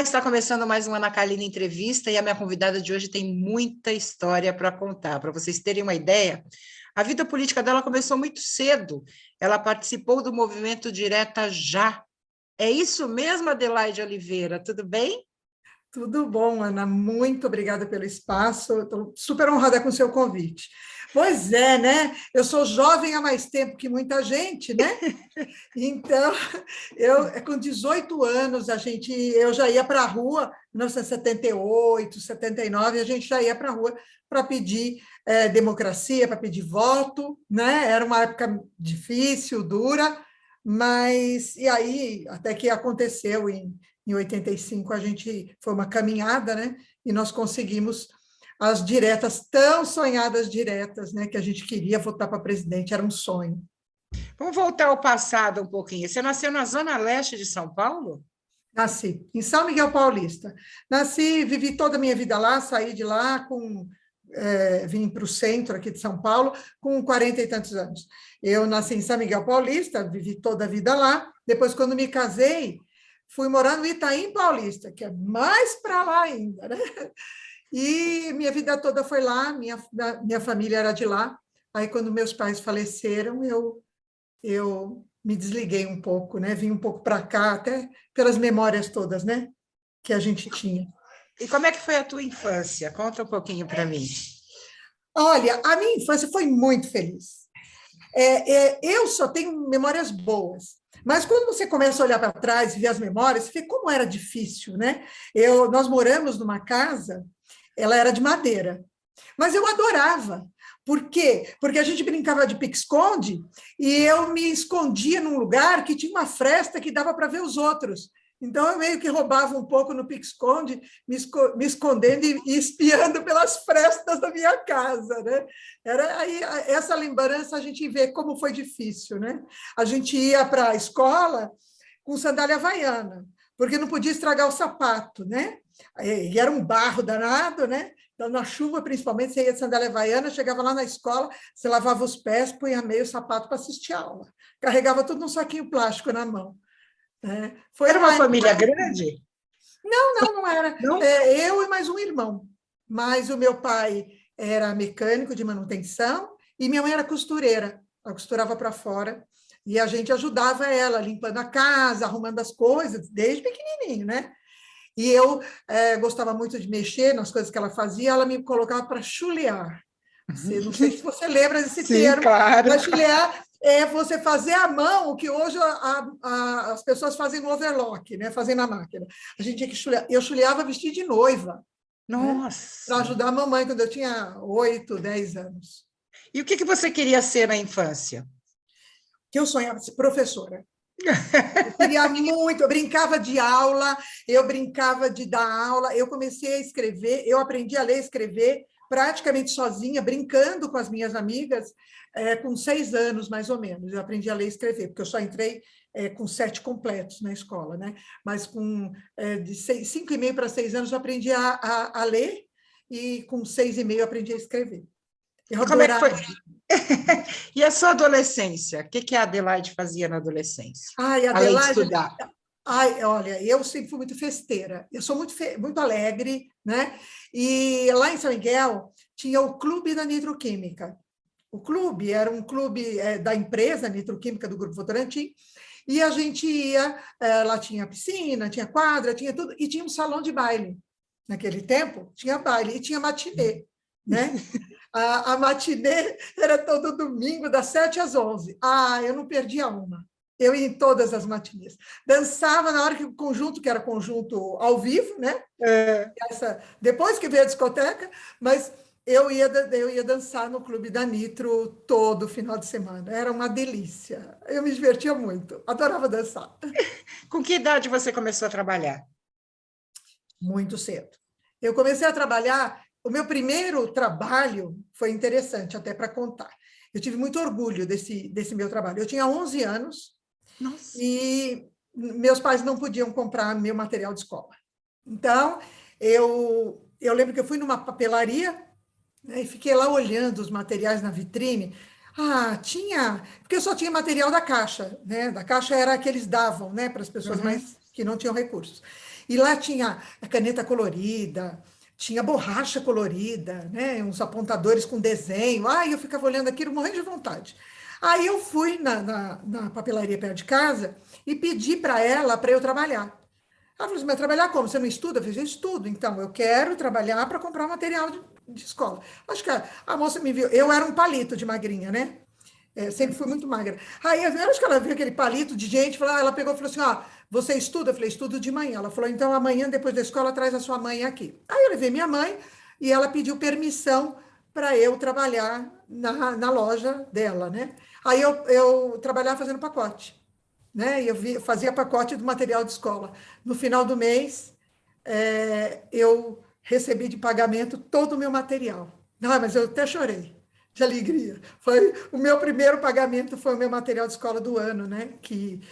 está começando mais uma Ana Carolina Entrevista e a minha convidada de hoje tem muita história para contar. Para vocês terem uma ideia, a vida política dela começou muito cedo. Ela participou do movimento Direta Já. É isso mesmo, Adelaide Oliveira, tudo bem? Tudo bom, Ana. Muito obrigada pelo espaço. Estou super honrada com o seu convite. Pois é, né? Eu sou jovem há mais tempo que muita gente, né? Então, com 18 anos, eu já ia para a rua, em 1978, 79, a gente já ia para a rua para pedir democracia, para pedir voto, né? Era uma época difícil, dura, mas, e aí, até que aconteceu em 85, foi uma caminhada, né? E nós conseguimos as diretas, tão sonhadas diretas, né? Que a gente queria votar para presidente, era um sonho. Vamos voltar ao passado um pouquinho. Você nasceu na Zona Leste de São Paulo? Nasci em São Miguel Paulista. Vivi toda a minha vida lá, saí de lá vim para o centro aqui de São Paulo com 40 e tantos anos. Eu nasci em São Miguel Paulista, vivi toda a vida lá. Depois, quando me casei, fui morar no Itaim Paulista, que é mais para lá ainda, né? E minha vida toda foi lá, minha família era de lá. Aí, quando meus pais faleceram, eu me desliguei um pouco, né? Vim um pouco para cá, até pelas memórias todas, né? Que a gente tinha. E como é que foi a tua infância? Conta um pouquinho para mim. Olha, a minha infância foi muito feliz. Eu só tenho memórias boas. Mas quando você começa a olhar para trás e ver as memórias, você vê como era difícil, né? Nós moramos numa casa, ela era de madeira, mas eu adorava. Por quê? Porque a gente brincava de pique-esconde e eu me escondia num lugar que tinha uma fresta que dava para ver os outros. Então, eu meio que roubava um pouco no pique-esconde, me escondendo e espiando pelas frestas da minha casa, né? Essa lembrança a gente vê como foi difícil, né? A gente ia para a escola com sandália havaiana, porque não podia estragar o sapato, né? E era um barro danado, né? Então, na chuva, principalmente, você ia de sandália havaiana, chegava lá na escola, você lavava os pés, punha meio sapato para assistir a aula. Carregava tudo num saquinho plástico na mão. Foi Era uma família grande? Não era. Não? Eu e mais um irmão. Mas o meu pai era mecânico de manutenção e minha mãe era costureira. Ela costurava para fora e a gente ajudava ela, limpando a casa, arrumando as coisas, desde pequenininho, né? E eu gostava muito de mexer nas coisas que ela fazia, ela me colocava para chulear. Não sei se você lembra desse Sim, termo, claro. mas chulear é você fazer à mão o que hoje as pessoas fazem no overlock, né? Fazem na máquina. A gente tinha que chulear. Eu chuleava vestido de noiva, né? Para Nossa! ajudar a mamãe quando eu tinha 8, 10 anos. E o que você queria ser na infância? Que eu sonhava ser professora. Eu queria muito, eu brincava de aula, eu brincava de dar aula, eu comecei a escrever, eu aprendi a ler e escrever praticamente sozinha, brincando com as minhas amigas, com 6 anos, mais ou menos. Eu aprendi a ler e escrever, porque eu só entrei com 7 completos na escola, né? Mas de 5,5 para 6 anos eu aprendi a ler e com 6,5 eu aprendi a escrever. Eu E como é que foi? adorava. E a sua adolescência? O que a Adelaide fazia na adolescência? Ai, Além de Adelaide, estudar. ai, olha, eu sempre fui muito festeira, eu sou muito alegre, né? E lá em São Miguel tinha o Clube da Nitroquímica. O clube era um clube da empresa Nitroquímica do Grupo Votorantim, e a gente ia, lá tinha piscina, tinha quadra, tinha tudo, e tinha um salão de baile. Naquele tempo, tinha baile e tinha matinê, né? A matinê era todo domingo, das 7 às 11. Ah, eu não perdia uma. Eu ia em todas as matinês. Dançava na hora que o conjunto, que era conjunto ao vivo, né? Depois que veio a discoteca, mas eu ia dançar no Clube da Nitro todo final de semana. Era uma delícia. Eu me divertia muito. Adorava dançar. Com que idade você começou a trabalhar? Muito cedo. Eu comecei a trabalhar. O meu primeiro trabalho foi interessante, até para contar. Eu tive muito orgulho desse meu trabalho. Eu tinha 11 anos. Nossa. E meus pais não podiam comprar meu material de escola. Então, eu lembro que eu fui numa papelaria, né, e fiquei lá olhando os materiais na vitrine. Porque eu só tinha material da Caixa, né? Da Caixa era que eles davam, né, para as pessoas Uhum. que não tinham recursos. E lá tinha a caneta colorida, tinha borracha colorida, né? Uns apontadores com desenho. Ai, eu ficava olhando aquilo, morrendo de vontade. Aí eu fui na papelaria perto de casa e pedi para ela para eu trabalhar. Ela falou assim, mas trabalhar como? Você não estuda? Eu falei, eu estudo, então eu quero trabalhar para comprar material de escola. Acho que a moça me viu, eu era um palito de magrinha, né? Sempre fui muito magra. Aí eu acho que ela viu aquele palito de gente, ela pegou e falou assim, você estuda? Eu falei, estudo de manhã. Ela falou, então amanhã, depois da escola, traz a sua mãe aqui. Aí eu levei minha mãe e ela pediu permissão para eu trabalhar na loja dela, né? Aí eu trabalhava fazendo pacote, né? E fazia pacote do material de escola. No final do mês, eu recebi de pagamento todo o meu material. Não, mas eu até chorei de alegria. Foi o meu primeiro pagamento, foi o meu material de escola do ano, né? Que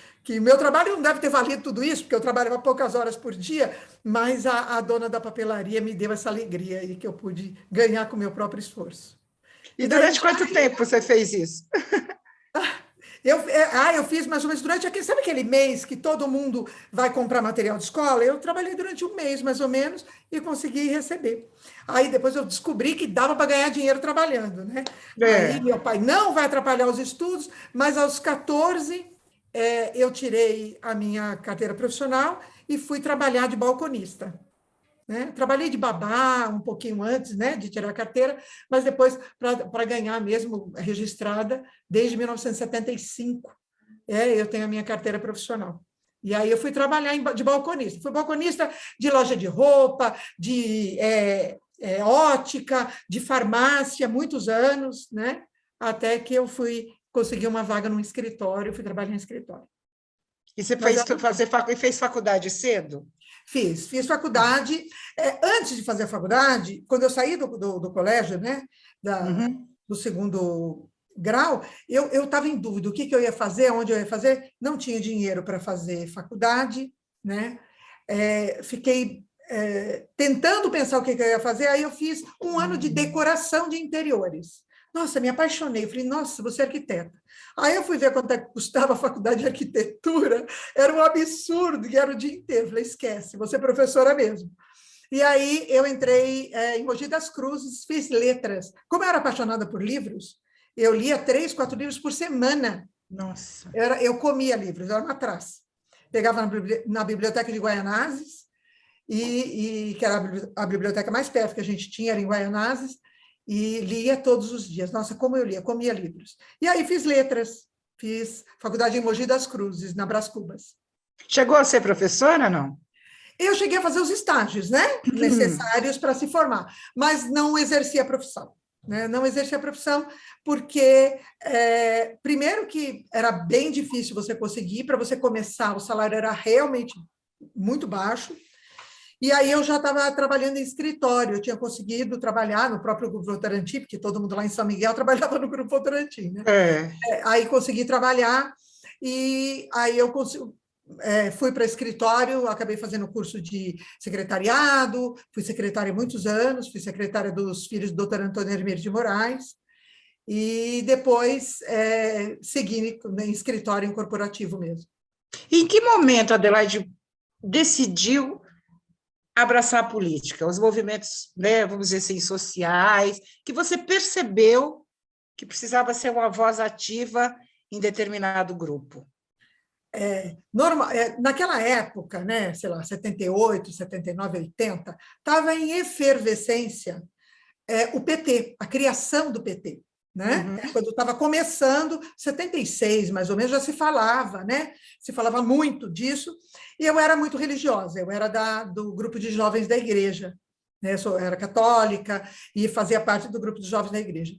meu trabalho não deve ter valido tudo isso, porque eu trabalhava poucas horas por dia, mas a dona da papelaria me deu essa alegria aí que eu pude ganhar com o meu próprio esforço. E Daí durante quanto tempo você fez isso? eu fiz mais ou menos durante aquele, sabe aquele mês que todo mundo vai comprar material de escola? Eu trabalhei durante um mês, mais ou menos, e consegui receber. Aí depois eu descobri que dava para ganhar dinheiro trabalhando, né? Aí É. meu pai não vai atrapalhar os estudos, mas aos 14 eu tirei a minha carteira profissional e fui trabalhar de balconista, né? Trabalhei de babá um pouquinho antes, né, de tirar a carteira, mas depois para ganhar mesmo registrada desde 1975. Eu tenho a minha carteira profissional. E aí eu fui trabalhar de balconista. Fui balconista de loja de roupa, de ótica, de farmácia, muitos anos, né? Até que eu fui conseguir uma vaga num escritório, fui trabalhar em escritório. E você Mas fez faculdade cedo? fiz faculdade. Antes de fazer a faculdade, quando eu saí do colégio, né, Uhum. do segundo grau, eu estava em dúvida o que eu ia fazer, onde eu ia fazer, não tinha dinheiro para fazer faculdade, né? Fiquei tentando pensar o que eu ia fazer, aí eu fiz um ano de decoração de interiores. Nossa, me apaixonei. Falei, nossa, você é arquiteta. Aí eu fui ver quanto é que custava a faculdade de arquitetura, era um absurdo, e era o dia inteiro. Falei, esquece, você é professora mesmo. E aí eu entrei em Mogi das Cruzes, fiz letras. Como eu era apaixonada por livros, eu lia 3, 4 livros por semana. Nossa. Eu comia livros, eu era uma traça. Pegava na biblioteca de Guaianazes, que era a biblioteca mais perto que a gente tinha, era em Guaianazes, e lia todos os dias. Nossa, como eu lia, comia livros. E aí fiz letras, fiz faculdade em Mogi das Cruzes, na Brás Cubas. Chegou a ser professora, não? Eu cheguei a fazer os estágios, né, necessários para se formar, mas não exerci a profissão. Né? Não exerci a profissão porque, primeiro, que era bem difícil você conseguir, para você começar, o salário era realmente muito baixo, e aí eu já estava trabalhando em escritório, eu tinha conseguido trabalhar no próprio Grupo Votorantim, porque todo mundo lá em São Miguel trabalhava no Grupo Votorantim, né? Aí consegui trabalhar, e aí eu fui para escritório, acabei fazendo curso de secretariado, fui secretária há muitos anos, fui secretária dos filhos do doutor Antônio Hermílio de Moraes, e depois segui em escritório em corporativo mesmo. E em que momento a Adelaide decidiu abraçar a política, os movimentos, né, vamos dizer assim, sociais, que você percebeu que precisava ser uma voz ativa em determinado grupo? Naquela época, né, sei lá, 78, 79, 80, estava em efervescência o PT, a criação do PT. Né? Uhum. Quando estava começando, 76, mais ou menos, já se falava, né? Se falava muito disso, e eu era muito religiosa, eu era do grupo de jovens da igreja, né? Eu era católica e fazia parte do grupo de jovens da igreja.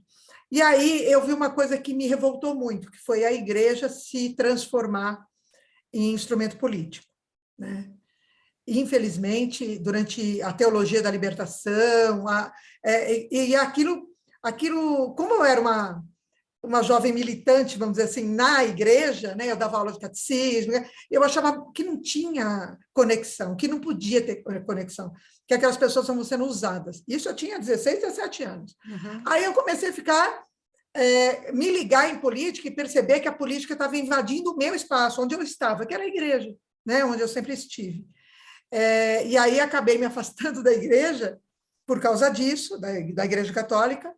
E aí eu vi uma coisa que me revoltou muito, que foi a igreja se transformar em instrumento político, né? Infelizmente, durante a teologia da libertação, aquilo, como eu era uma jovem militante, vamos dizer assim, na igreja, né? Eu dava aula de catecismo, eu achava que não tinha conexão, que não podia ter conexão, que aquelas pessoas estavam sendo usadas. Isso eu tinha 16, 17 anos. Uhum. Aí eu comecei a me ligar em política e perceber que a política estava invadindo o meu espaço, onde eu estava, que era a igreja, né? Onde eu sempre estive. E aí acabei me afastando da igreja por causa disso, da Igreja Católica,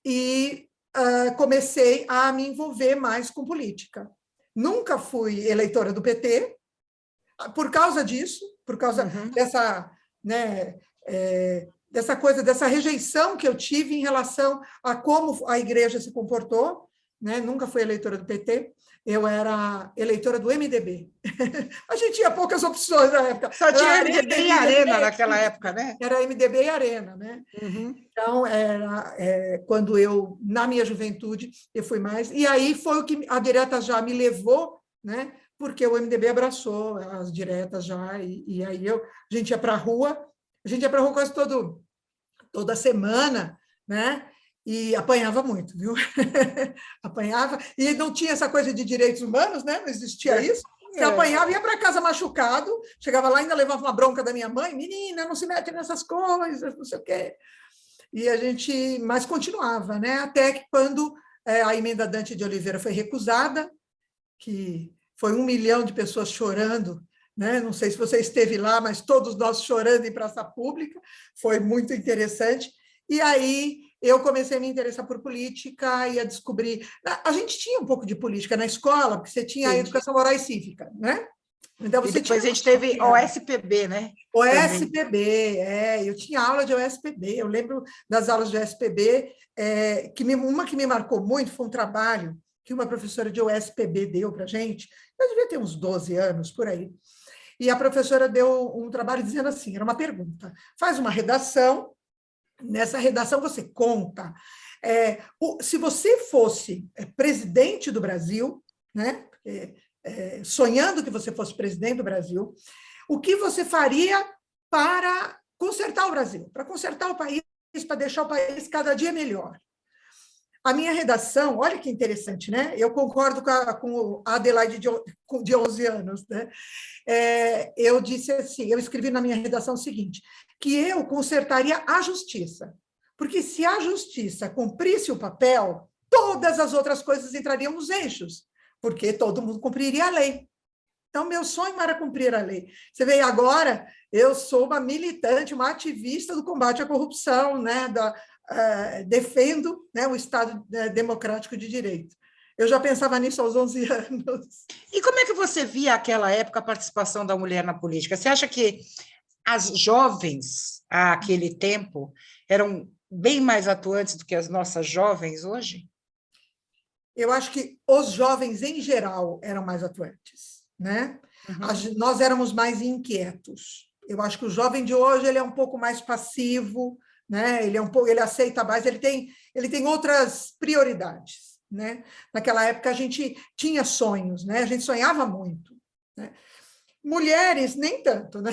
e comecei a me envolver mais com política. Nunca fui eleitora do PT, por causa disso, por causa dessa, né, dessa coisa, dessa rejeição que eu tive em relação a como a igreja se comportou, né? Nunca fui eleitora do PT, eu era eleitora do MDB. A gente tinha poucas opções na época. Só tinha MDB e Arena naquela época, né? Era MDB e Arena, né? Então, quando eu, na minha juventude, eu fui mais... E aí foi o que a Direta Já me levou, né? Porque o MDB abraçou as diretas já, e aí a gente ia para a rua quase toda semana, né? E apanhava muito, viu? Apanhava, e não tinha essa coisa de direitos humanos, né? Não existia isso. Você apanhava e ia para casa machucado, chegava lá e ainda levava uma bronca da minha mãe, menina, não se mete nessas coisas, não sei o quê. E a gente mais continuava, né? Até que quando a emenda Dante de Oliveira foi recusada, que foi 1 milhão de pessoas chorando, né? Não sei se você esteve lá, mas todos nós chorando em praça pública, foi muito interessante. E aí eu comecei a me interessar por política e a descobrir... A gente tinha um pouco de política na escola, porque você tinha a educação moral e cívica, né? Então, você depois a gente teve o OSPB, né? OSPB, eu tinha aula de OSPB, eu lembro das aulas de OSPB, uma que me marcou muito foi um trabalho que uma professora de OSPB deu para a gente, eu devia ter uns 12 anos, por aí, e a professora deu um trabalho dizendo assim, era uma pergunta, faz uma redação, nessa redação você conta, se você fosse presidente do Brasil, né, sonhando que você fosse presidente do Brasil, o que você faria para consertar o Brasil, para consertar o país, para deixar o país cada dia melhor? A minha redação, olha que interessante, né? Eu concordo com a Adelaide de 11 anos, né? Eu disse assim, eu escrevi na minha redação o seguinte, que eu consertaria a justiça, porque se a justiça cumprisse o papel, todas as outras coisas entrariam nos eixos, porque todo mundo cumpriria a lei. Então, meu sonho era cumprir a lei. Você vê, agora eu sou uma militante, uma ativista do combate à corrupção, né? Defendo, né, o Estado democrático de direito. Eu já pensava nisso aos 11 anos. E como é que você via aquela época a participação da mulher na política? Você acha que as jovens, àquele tempo, eram bem mais atuantes do que as nossas jovens hoje? Eu acho que os jovens, em geral, eram mais atuantes, né? Nós éramos mais inquietos. Eu acho que o jovem de hoje ele é um pouco mais passivo, né? Ele aceita mais, ele tem outras prioridades, né? Naquela época a gente tinha sonhos, né? A gente sonhava muito, né? Mulheres nem tanto, né?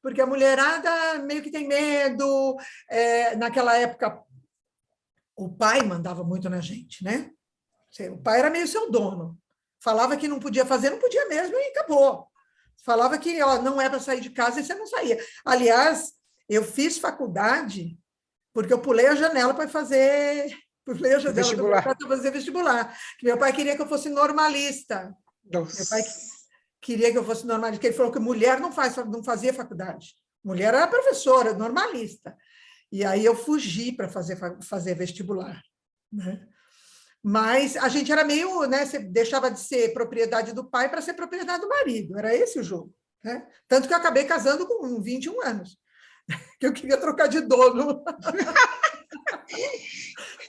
Porque a mulherada meio que tem medo. Naquela época o pai mandava muito na gente, né? O pai era meio seu dono. Falava que não podia fazer, não podia mesmo e acabou. Falava que não é para sair de casa e você não saía. Aliás, eu fiz faculdade porque eu pulei a janela para fazer Vestibular. Para fazer vestibular. Meu pai queria que eu fosse normalista. Nossa. Meu pai queria que eu fosse normalista, porque ele falou que mulher não fazia faculdade. Mulher era professora, normalista. E aí eu fugi para fazer vestibular, né? Mas a gente era meio, né? Você deixava de ser propriedade do pai para ser propriedade do marido. Era esse o jogo, né? Tanto que eu acabei casando com 21 anos, que eu queria trocar de dono.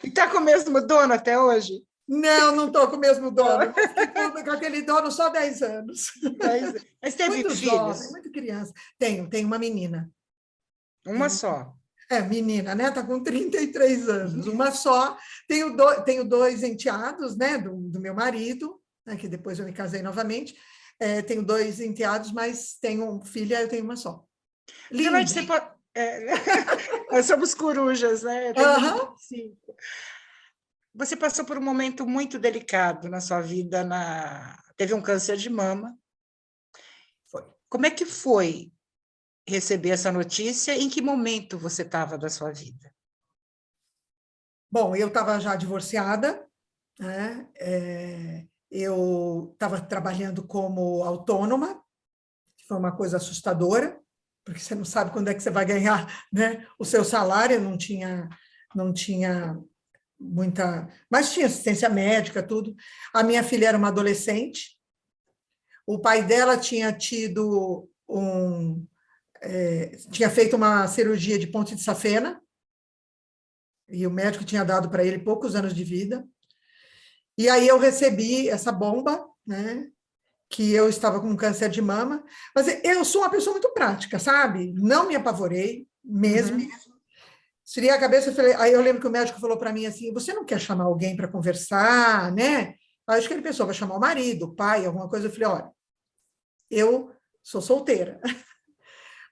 E está com o mesmo dono até hoje? Não estou com o mesmo dono. Fiquei com aquele dono só 10 anos. Mas teve muito filhos? Jovem, muito criança. Tenho uma menina. Uma só? Menina, né? Está com 33 anos. Uma só. Tenho 2 enteados, né? Do meu marido, né? Que depois eu me casei novamente. Tenho 2 enteados, mas tenho filha, eu tenho uma só. Linda. Nós somos corujas, né? Eu tenho 25. Você passou por um momento muito delicado na sua vida, teve um câncer de mama. Foi. Como é que foi receber essa notícia? Em que momento você estava da sua vida? Bom, eu estava já divorciada, né? Eu estava trabalhando como autônoma, que foi uma coisa assustadora, porque você não sabe quando é que você vai ganhar, né, o seu salário, não tinha muita, mas tinha assistência médica, tudo. A minha filha era uma adolescente, o pai dela tinha feito uma cirurgia de ponte de safena, e o médico tinha dado para ele poucos anos de vida. E aí eu recebi essa bomba, né, que eu estava com câncer de mama, mas eu sou uma pessoa muito prática, sabe? Não me apavorei, mesmo. Uhum. Esfriei a cabeça, aí eu lembro que o médico falou para mim assim, você não quer chamar alguém para conversar, né? Aí acho que ele pensou, vai chamar o marido, o pai, alguma coisa. Eu falei, olha, eu sou solteira.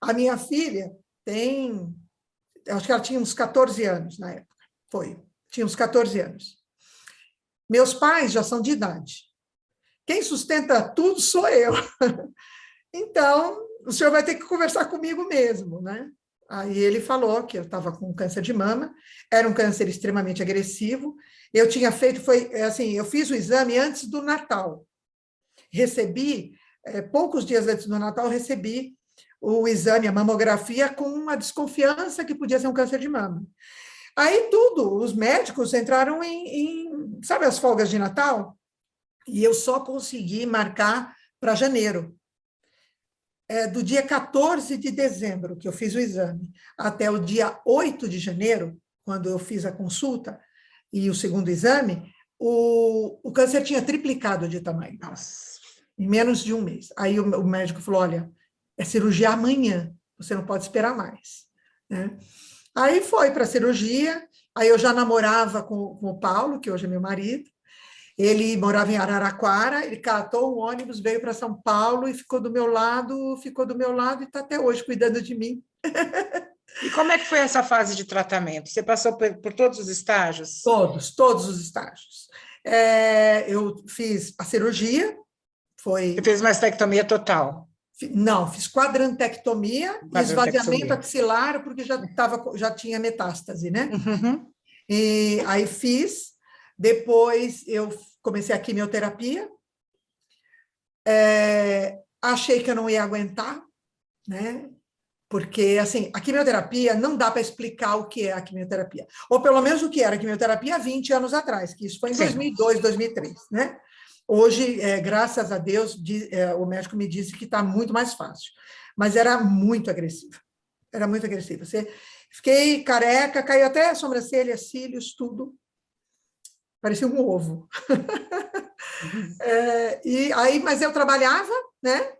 A minha filha acho que ela tinha uns 14 anos na época, tinha uns 14 anos. Meus pais já são de idade. Quem sustenta tudo sou eu. Então, o senhor vai ter que conversar comigo mesmo, né? Aí ele falou que eu estava com câncer de mama, era um câncer extremamente agressivo. Eu tinha feito, eu fiz o exame antes do Natal. Recebi, poucos dias antes do Natal, recebi o exame, a mamografia, com uma desconfiança que podia ser um câncer de mama. Aí os médicos entraram sabe as folgas de Natal? E eu só consegui marcar para janeiro. Do dia 14 de dezembro, que eu fiz o exame, até o dia 8 de janeiro, quando eu fiz a consulta e o segundo exame, o câncer tinha triplicado de tamanho. Nossa. Em menos de um mês. Aí o médico falou, olha, é cirurgia amanhã, você não pode esperar mais. Né? Aí foi para a cirurgia, aí eu já namorava com o Paulo, que hoje é meu marido, ele morava em Araraquara, ele catou um ônibus, veio para São Paulo e ficou do meu lado e está até hoje cuidando de mim. E como é que foi essa fase de tratamento? Você passou por todos os estágios? Todos os estágios. Eu fiz a cirurgia, Você fez mastectomia total? Não, fiz quadrantectomia e esvaziamento Quadrantectomia. axilar, porque já tinha metástase, né? Uhum. E aí depois eu comecei a quimioterapia, achei que eu não ia aguentar, né? Porque, assim, a quimioterapia não dá para explicar o que é a quimioterapia, ou pelo menos o que era a quimioterapia há 20 anos atrás, que isso foi em 2002, 2003, né? Hoje, graças a Deus, o médico me disse que está muito mais fácil, mas era muito agressiva, Fiquei careca, caiu até a sobrancelha, cílios, tudo, parecia um ovo. Uhum. Mas eu trabalhava, né?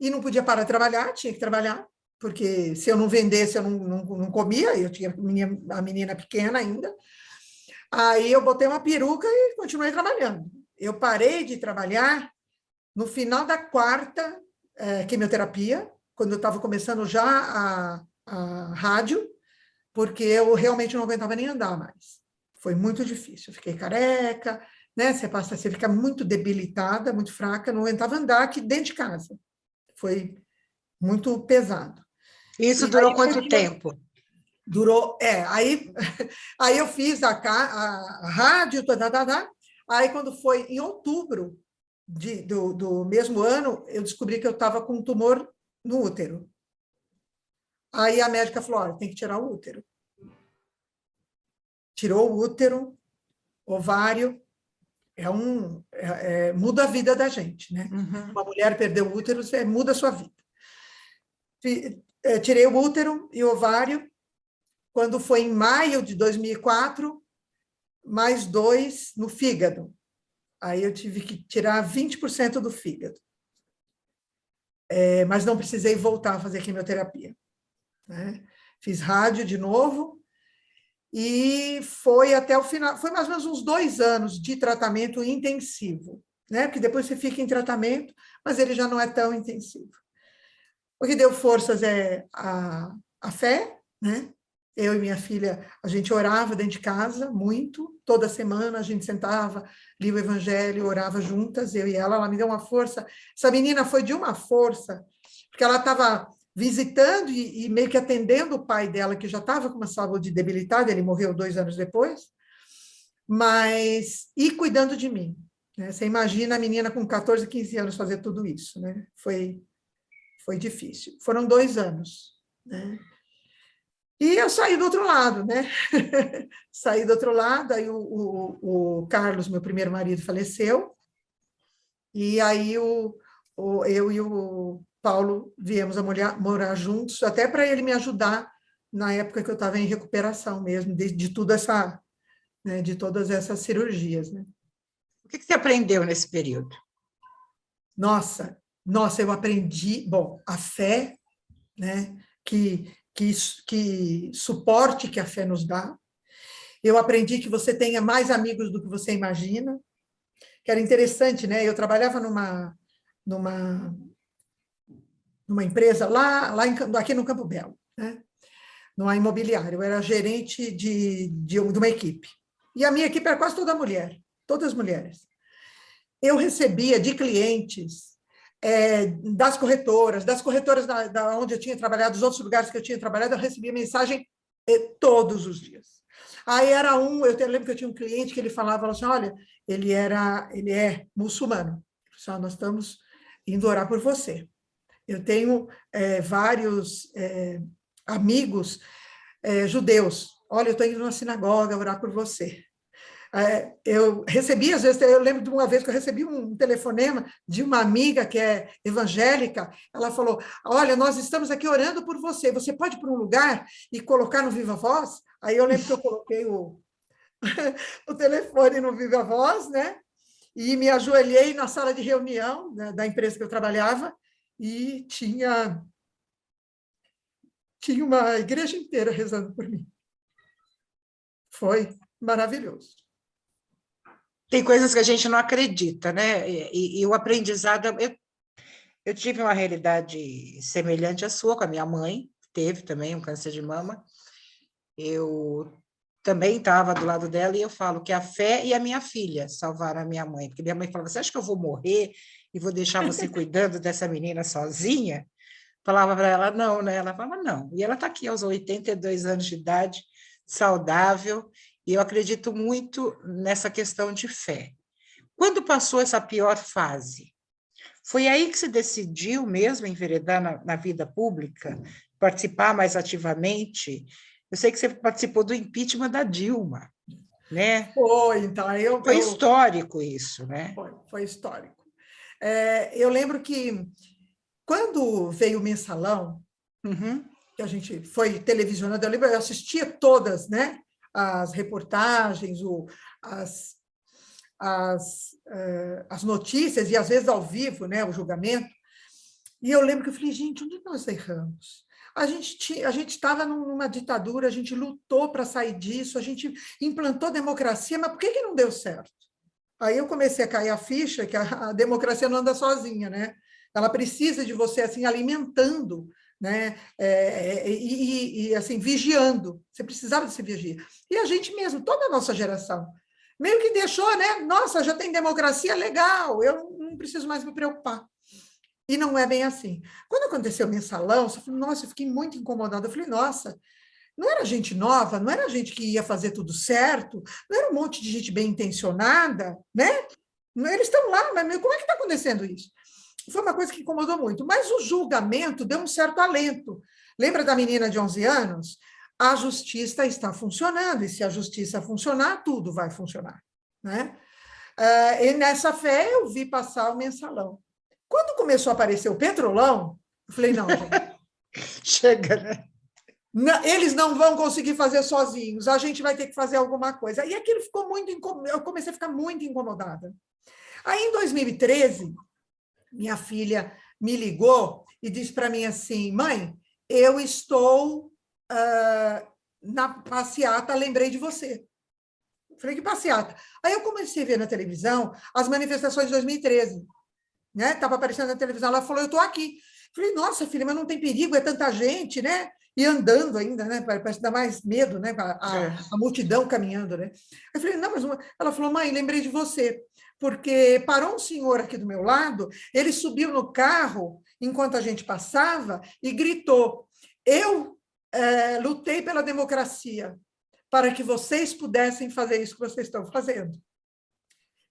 E não podia parar de trabalhar, tinha que trabalhar, porque se eu não vendesse, eu não comia, eu tinha a menina pequena ainda. Aí eu botei uma peruca e continuei trabalhando. Eu parei de trabalhar no final da quarta quimioterapia, quando eu estava começando já a rádio, porque eu realmente não aguentava nem andar mais. Foi muito difícil. Eu fiquei careca, né? Você fica muito debilitada, muito fraca, não aguentava andar aqui dentro de casa. Foi muito pesado. Isso E durou aí quanto tempo? durou, aí eu fiz a rádio, aí quando foi em outubro do mesmo ano, eu descobri que eu estava com um tumor no útero. Aí a médica falou, olha, tem que tirar o útero. Tirou o útero, ovário, muda a vida da gente, né? Uhum. Uma mulher perder o útero, muda a sua vida. Tirei o útero e o ovário. Quando foi em maio de 2004, mais 2 no fígado. Aí eu tive que tirar 20% do fígado. Mas não precisei voltar a fazer quimioterapia. Né? Fiz rádio de novo e foi até o final. Foi mais ou menos uns 2 anos de tratamento intensivo, né? Porque depois você fica em tratamento, mas ele já não é tão intensivo. O que deu forças é a fé, né? Eu e minha filha, a gente orava dentro de casa muito, toda semana a gente sentava, lia o evangelho, orava juntas, eu e ela me deu uma força. Essa menina foi de uma força, porque ela estava visitando e meio que atendendo o pai dela, que já estava com uma saúde debilitada, ele morreu 2 anos depois, e cuidando de mim. Né? Você imagina a menina com 14, 15 anos fazer tudo isso, né? Foi difícil. Foram 2 anos. né? E eu saí do outro lado, né? Saí do outro lado, aí o Carlos, meu primeiro marido, faleceu, e aí eu e o Paulo viemos a morar juntos, até para ele me ajudar na época que eu estava em recuperação mesmo, de tudo essa, né, de todas essas cirurgias, né? O que você aprendeu nesse período? Nossa, eu aprendi, bom, a fé, né, que suporte que a fé nos dá. Eu aprendi que você tenha mais amigos do que você imagina, que era interessante, né? Eu trabalhava numa, numa empresa aqui no Campo Belo, né? Numa imobiliária. Eu era gerente de uma equipe. E a minha equipe era quase toda mulher, todas mulheres. Eu recebia de clientes das corretoras da onde eu tinha trabalhado, dos outros lugares que eu tinha trabalhado, eu recebia mensagem todos os dias. Aí era eu lembro que eu tinha um cliente que ele falava assim, olha, ele é muçulmano, só nós estamos indo orar por você. Eu tenho vários amigos judeus, olha, eu estou indo na sinagoga orar por você. Eu recebi, às vezes, eu lembro de uma vez que eu recebi um telefonema de uma amiga que é evangélica, ela falou, olha, nós estamos aqui orando por você, você pode ir para um lugar e colocar no Viva Voz? Aí eu lembro que eu coloquei o telefone no Viva Voz, né? E me ajoelhei na sala de reunião da empresa que eu trabalhava e tinha uma igreja inteira rezando por mim. Foi maravilhoso. Tem coisas que a gente não acredita, né? E o aprendizado... Eu tive uma realidade semelhante à sua, com a minha mãe, teve também um câncer de mama. Eu também estava do lado dela e eu falo que a fé e a minha filha salvaram a minha mãe, porque minha mãe falava, você acha que eu vou morrer e vou deixar você cuidando dessa menina sozinha? Falava para ela, não, né? Ela falava, não. E ela está aqui aos 82 anos de idade, saudável, e eu acredito muito nessa questão de fé. Quando passou essa pior fase, foi aí que se decidiu mesmo enveredar na vida pública, participar mais ativamente? Eu sei que você participou do impeachment da Dilma, né? Foi, então, Foi histórico isso, né? Foi histórico. Eu lembro que quando veio o Mensalão, que a gente foi televisionado, eu assistia todas, né? As reportagens, as notícias, e às vezes ao vivo, né? O julgamento. E eu lembro que eu falei, gente, onde nós erramos? A gente estava numa ditadura, a gente lutou para sair disso, a gente implantou democracia, mas por que não deu certo? Aí eu comecei a cair a ficha que a democracia não anda sozinha, né? Ela precisa de você assim alimentando, né? Assim vigiando. Você precisava desse vigia. E a gente mesmo, toda a nossa geração, meio que deixou, né? Nossa, já tem democracia, legal. Eu não preciso mais me preocupar. E não é bem assim. Quando aconteceu o Mensalão, eu falei, nossa, eu fiquei muito incomodada. Eu falei, nossa, não era gente nova, não era gente que ia fazer tudo certo, não era um monte de gente bem intencionada, né? Eles estão lá, mas como é que está acontecendo isso? Foi uma coisa que incomodou muito. Mas o julgamento deu um certo alento. Lembra da menina de 11 anos? A justiça está funcionando, e se a justiça funcionar, tudo vai funcionar, né? E nessa fé eu vi passar o Mensalão. Quando começou a aparecer o Petrolão, eu falei, não, gente. Chega, né? Eles não vão conseguir fazer sozinhos, a gente vai ter que fazer alguma coisa. E aquilo ficou muito incomodado, eu comecei a ficar muito incomodada. Aí, em 2013, minha filha me ligou e disse para mim assim, mãe, eu estou na passeata, lembrei de você. Eu falei, que passeata? Aí eu comecei a ver na televisão as manifestações de 2013. Né? Estava aparecendo na televisão, ela falou, eu estou aqui. Falei, nossa, filha, mas não tem perigo, é tanta gente, né? E andando ainda, né? Parece dar mais medo, né? A multidão caminhando, né? Eu falei, não, mas... Ela falou, mãe, lembrei de você, porque parou um senhor aqui do meu lado, ele subiu no carro enquanto a gente passava e gritou, eu lutei pela democracia para que vocês pudessem fazer isso que vocês estão fazendo.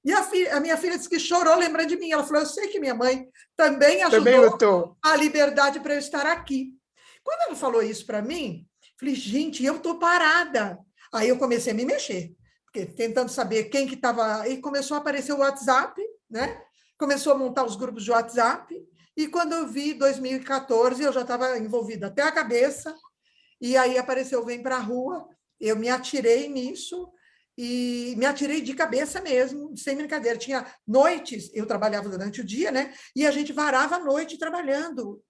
E a minha filha disse que chorou, lembrando de mim. Ela falou, eu sei que minha mãe também ajudou a liberdade para eu estar aqui. Quando ela falou isso para mim, falei, gente, eu estou parada. Aí eu comecei a me mexer, porque tentando saber quem que estava... E começou a aparecer o WhatsApp, né? Começou a montar os grupos de WhatsApp, e quando eu vi 2014, eu já estava envolvida até a cabeça, e aí apareceu Vem Pra Rua, eu me atirei nisso, e me atirei de cabeça mesmo, sem brincadeira. Tinha noites, eu trabalhava durante o dia, né? E a gente varava a noite trabalhando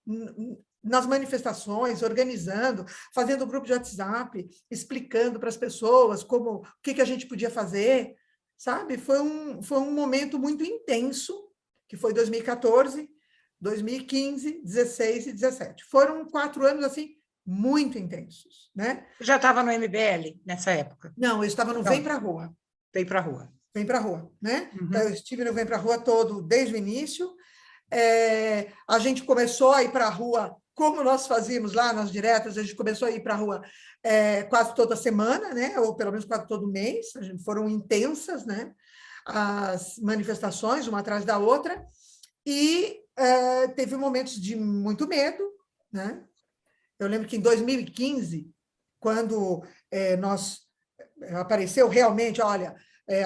nas manifestações, organizando, fazendo grupo de WhatsApp, explicando para as pessoas como o que a gente podia fazer, sabe? Foi um momento muito intenso, que foi 2014, 2015, 16 e 17. Foram 4 anos assim muito intensos, né? Já estava no MBL nessa época? Não, eu estava no Vem Pra Rua. Vem para a rua. Vem Pra Rua, né? Uhum. Então, eu estive no Vem Pra Rua todo, desde o início. A gente começou a ir para a rua, como nós fazíamos lá nas diretas, a gente começou a ir para a rua quase toda semana, né? Ou pelo menos quase todo mês. Foram intensas, né? As manifestações, uma atrás da outra. E teve momentos de muito medo, né? Eu lembro que em 2015, quando apareceu realmente, olha,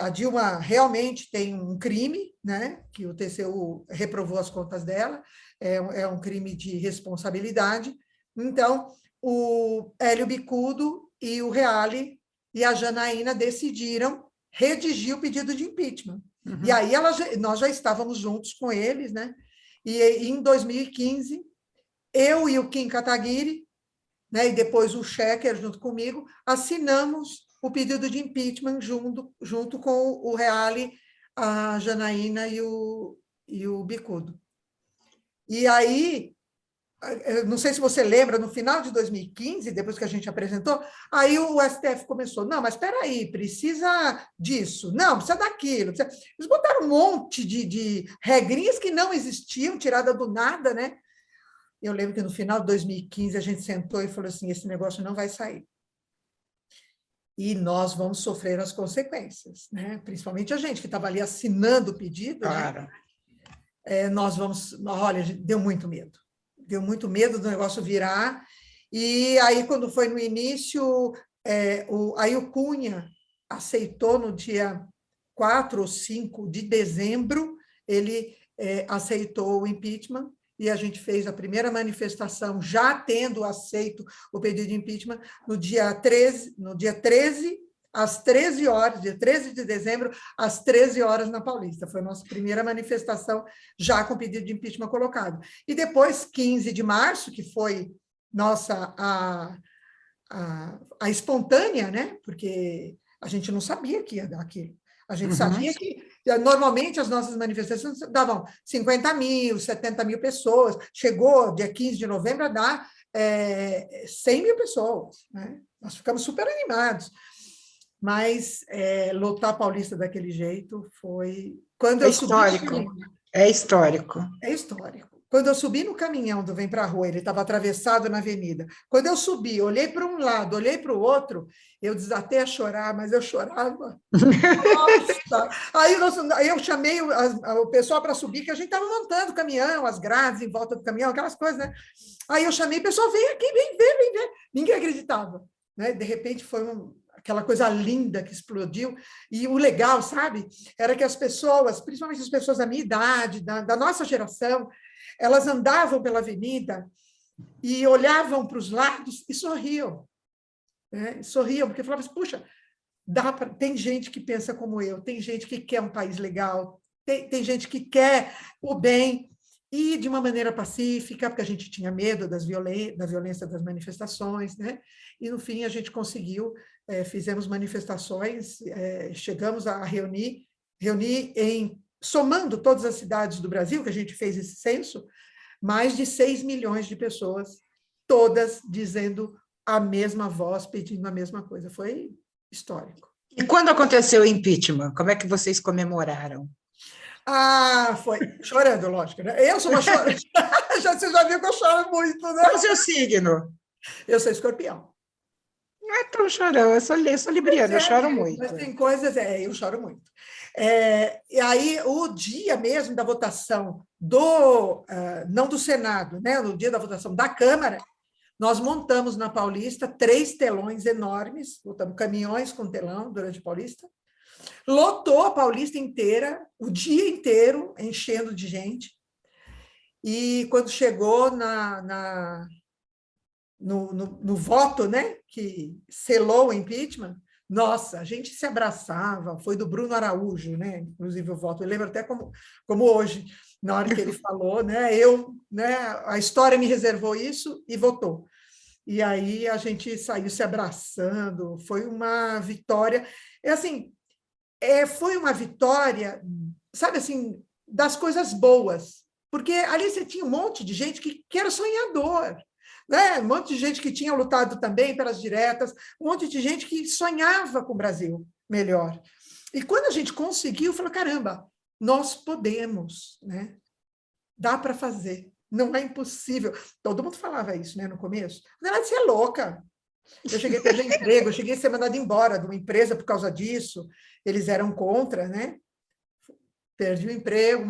a Dilma realmente tem um crime, né, que o TCU reprovou as contas dela, é um crime de responsabilidade. Então, o Hélio Bicudo e o Reale e a Janaína decidiram redigir o pedido de impeachment. Uhum. E aí nós já estávamos juntos com eles, né? E em 2015, eu e o Kim Kataguiri, né, e depois o Schecker, junto comigo, assinamos o pedido de impeachment junto com o Reale, a Janaína e o Bicudo. E aí, não sei se você lembra, no final de 2015, depois que a gente apresentou, aí o STF começou, não, mas espera aí, precisa disso, não, precisa daquilo. Eles botaram um monte de regrinhas que não existiam, tirada do nada, né? Eu lembro que no final de 2015 a gente sentou e falou assim, esse negócio não vai sair. E nós vamos sofrer as consequências, né? Principalmente a gente que estava ali assinando o pedido. Claro. Né? Nós vamos... Olha, deu muito medo. Deu muito medo do negócio virar. E aí, quando foi no início, aí o Cunha aceitou no dia 4 ou 5 de dezembro, ele aceitou o impeachment, e a gente fez a primeira manifestação, já tendo aceito o pedido de impeachment, no dia 13, às 13 horas, dia 13 de dezembro, às 13 horas na Paulista. Foi a nossa primeira manifestação, já com pedido de impeachment colocado. E depois, 15 de março, que foi a espontânea, né? Porque a gente não sabia que ia dar aquilo. A gente sabia que, normalmente, as nossas manifestações davam 50 mil, 70 mil pessoas. Chegou, dia 15 de novembro, a dar 100 mil pessoas. Né? Nós ficamos super animados. Mas lotar a Paulista daquele jeito foi... Quando eu histórico. É histórico. É histórico. Quando eu subi no caminhão do Vem Pra Rua, ele estava atravessado na avenida. Quando eu subi, olhei para um lado, olhei para o outro, eu desatei a chorar, mas eu chorava. Nossa! Aí eu chamei o pessoal para subir, que a gente estava montando o caminhão, as grades em volta do caminhão, aquelas coisas, né? Aí eu chamei o pessoal, vem aqui, vem ver. Ninguém acreditava. Né? De repente foi aquela coisa linda que explodiu. E o legal, sabe? Era que as pessoas, principalmente as pessoas da minha idade, da nossa geração, elas andavam pela avenida e olhavam para os lados e sorriam. Né? Sorriam, porque falavam assim, puxa, tem gente que pensa como eu, tem gente que quer um país legal, tem gente que quer o bem, e de uma maneira pacífica, porque a gente tinha medo da violência das manifestações, né? E, no fim, a gente conseguiu, fizemos manifestações, chegamos a reunir somando todas as cidades do Brasil, que a gente fez esse censo, mais de 6 milhões de pessoas, todas dizendo a mesma voz, pedindo a mesma coisa. Foi histórico. E quando aconteceu o impeachment, como é que vocês comemoraram? Foi chorando, lógico. Né? Eu sou uma chorona. Você já viu que eu choro muito, né? Qual é o seu signo? Eu sou escorpião. Não é tão chorão, eu sou libriana, eu choro muito. Mas tem coisas, eu choro muito. E aí, o dia mesmo da votação não do Senado, né? No dia da votação da Câmara, Nós montamos na Paulista 3 telões enormes, botamos caminhões com telão durante a Paulista, lotou a Paulista inteira, o dia inteiro, enchendo de gente, e quando chegou no voto, né, que selou o impeachment, nossa, a gente se abraçava, foi do Bruno Araújo, né, inclusive o voto, eu lembro até como hoje, na hora que ele falou, né, a história me reservou isso e votou. E aí a gente saiu se abraçando, foi uma vitória, foi uma vitória, sabe assim, das coisas boas, porque ali você tinha um monte de gente que era sonhador, né? Um monte de gente que tinha lutado também pelas diretas, um monte de gente que sonhava com o Brasil melhor. E quando a gente conseguiu, falou, caramba, nós podemos, né? Dá para fazer, não é impossível. Todo mundo falava isso, né, no começo. Na verdade, você é louca. Eu cheguei a perder emprego, eu cheguei a ser mandada embora de uma empresa por causa disso, eles eram contra, né? Perdi o emprego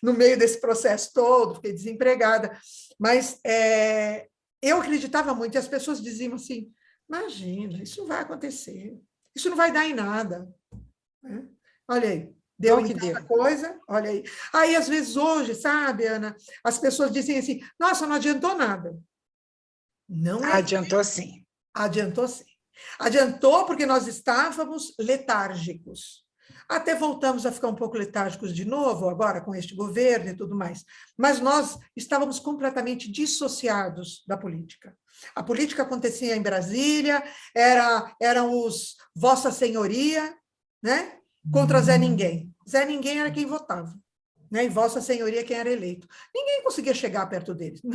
no meio desse processo todo, fiquei desempregada. Mas eu acreditava muito, e as pessoas diziam assim, imagina, isso não vai acontecer, isso não vai dar em nada. Né? Olha aí, deu em tanta coisa, olha aí. Aí, às vezes, hoje, sabe, Ana, as pessoas dizem assim, nossa, não adiantou nada. Não é. Adiantou sim. Adiantou sim. Adiantou porque nós estávamos letárgicos. Até voltamos a ficar um pouco letárgicos de novo, agora com este governo e tudo mais. Mas nós estávamos completamente dissociados da política. A política acontecia em Brasília, eram os Vossa Senhoria, né? Contra Zé Ninguém. Zé Ninguém era quem votava. Né, e Vossa Senhoria quem era eleito. Ninguém conseguia chegar perto deles. O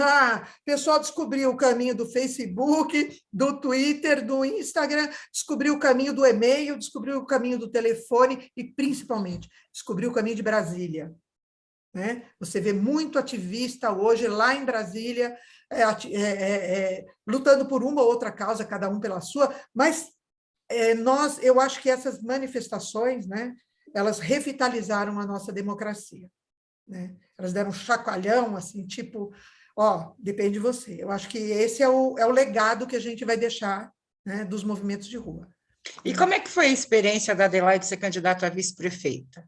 pessoal descobriu o caminho do Facebook, do Twitter, do Instagram, descobriu o caminho do e-mail, descobriu o caminho do telefone e, principalmente, descobriu o caminho de Brasília. Né? Você vê muito ativista hoje lá em Brasília, lutando por uma ou outra causa, cada um pela sua, mas eu acho que essas manifestações, né, elas revitalizaram a nossa democracia. Né? Elas deram um chacoalhão, assim, tipo, depende de você. Eu acho que esse é o legado que a gente vai deixar, né, dos movimentos de rua. E como é que foi a experiência da Adelaide ser candidata a vice-prefeita?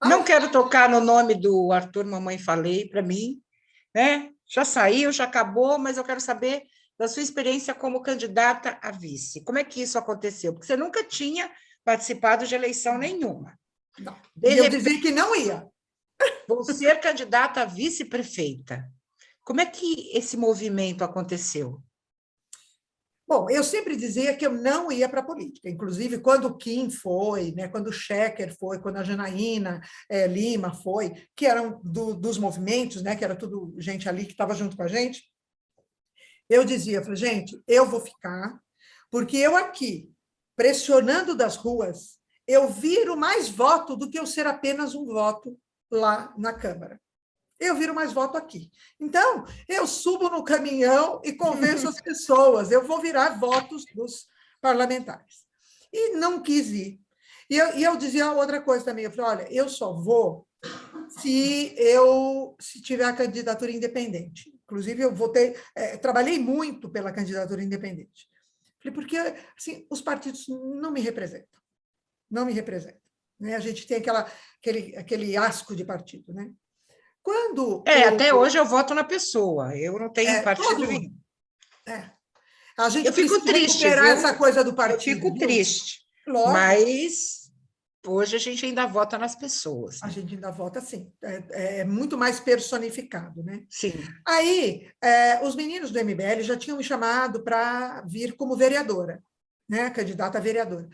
Não quero tocar no nome do Arthur, mamãe falei, para mim, né? Já saiu, já acabou, mas eu quero saber da sua experiência como candidata a vice. Como é que isso aconteceu? Porque você nunca tinha participado de eleição nenhuma. Não. E eu dizia que não ia. Vou ser candidata a vice-prefeita. Como é que esse movimento aconteceu? Bom, eu sempre dizia que eu não ia para a política. Inclusive, quando o Kim foi, né, quando o Schecker foi, quando a Janaína Lima foi, que eram dos movimentos, né, que era tudo gente ali que estava junto com a gente, eu dizia, falei, gente, eu vou ficar, porque eu aqui, pressionando das ruas, eu viro mais voto do que eu ser apenas um voto lá na Câmara. Eu viro mais voto aqui. Então, eu subo no caminhão e convenço as pessoas, eu vou virar votos dos parlamentares. E não quis ir. E eu dizia outra coisa também, eu falei, olha, eu só vou se tiver a candidatura independente. Inclusive, eu trabalhei muito pela candidatura independente. Falei, porque assim, os partidos não me representam. Não me representam. Né? A gente tem aquele asco de partido, né? Até hoje eu voto na pessoa, eu não tenho partido nenhum. A gente eu fico triste, essa coisa do partido. Eu fico triste, Lógico. Mas hoje a gente ainda vota nas pessoas. Né? A gente ainda vota, sim. É muito mais personificado, né? Sim. Aí, os meninos do MBL já tinham me chamado para vir como vereadora, né? Candidata a vereadora.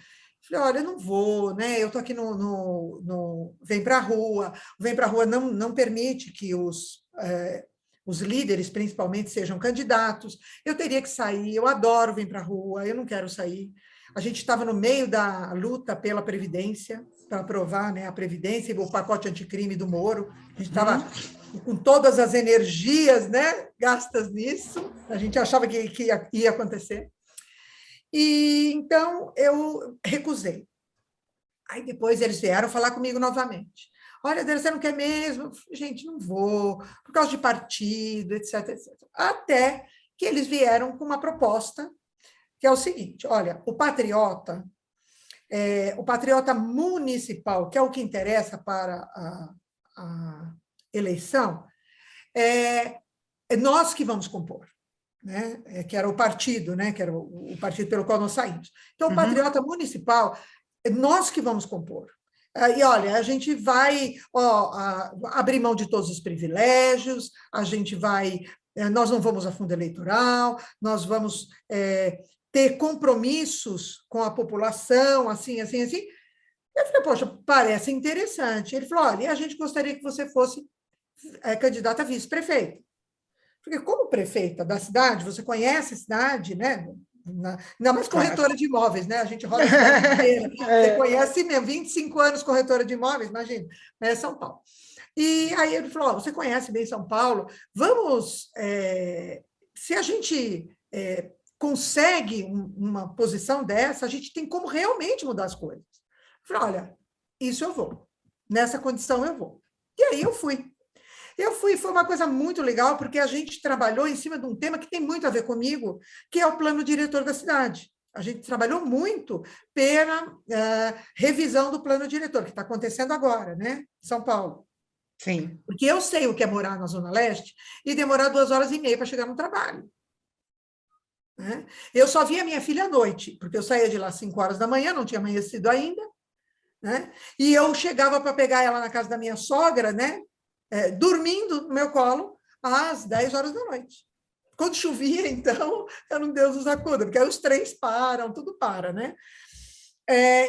Falei, olha, eu não vou, né? Eu estou aqui no Vem Pra Rua. O Vem Pra Rua não permite que os líderes, principalmente, sejam candidatos. Eu teria que sair, eu adoro Vem Pra Rua, eu não quero sair. A gente estava no meio da luta pela Previdência, para aprovar, né, a Previdência e o pacote anticrime do Moro. A gente estava com todas as energias, né, gastas nisso. A gente achava que ia acontecer. E então eu recusei. Aí depois eles vieram falar comigo novamente. Olha, você não quer mesmo? Gente, não vou, por causa de partido, etc, etc. Até que eles vieram com uma proposta que é o seguinte: olha, o patriota municipal, que é o que interessa para a eleição, é nós que vamos compor, né? Que era o partido, né? Que era o partido pelo qual nós saímos. Então, o patriota municipal, é nós que vamos compor. E, olha, a gente vai abrir mão de todos os privilégios, nós não vamos a fundo eleitoral, nós vamos ter compromissos com a população, assim, assim, assim. Eu falei, poxa, parece interessante. Ele falou, olha, a gente gostaria que você fosse candidata a vice-prefeita. Porque como prefeita da cidade, você conhece a cidade, né? Ainda mais corretora de imóveis, né? A gente roda a cidade inteira. Você conhece mesmo, 25 anos corretora de imóveis, imagina, né? São Paulo. E aí ele falou, você conhece bem São Paulo, vamos... se a gente consegue uma posição dessa, a gente tem como realmente mudar as coisas. Eu falei, olha, isso eu vou. Nessa condição eu vou. E aí eu fui. Foi uma coisa muito legal, porque a gente trabalhou em cima de um tema que tem muito a ver comigo, que é o plano diretor da cidade. A gente trabalhou muito pela revisão do plano diretor, que está acontecendo agora, né? Em São Paulo. Sim. Porque eu sei o que é morar na Zona Leste e demorar 2 horas e meia para chegar no trabalho. Né? Eu só via minha filha à noite, porque eu saía de lá às 5 horas da manhã, não tinha amanhecido ainda, né? E eu chegava para pegar ela na casa da minha sogra, né? Dormindo no meu colo às 10 horas da noite. Quando chovia, então, era um Deus nos acuda, porque aí os trens param, tudo para, né?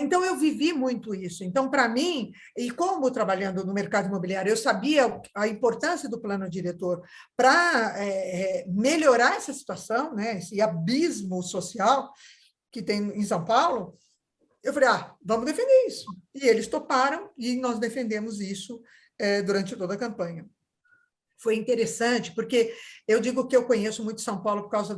Então, eu vivi muito isso. Então, para mim, e como trabalhando no mercado imobiliário, eu sabia a importância do plano diretor para melhorar essa situação, né? Esse abismo social que tem em São Paulo. Eu falei, vamos defender isso. E eles toparam, e nós defendemos isso durante toda a campanha. Foi interessante, porque eu digo que eu conheço muito São Paulo por causa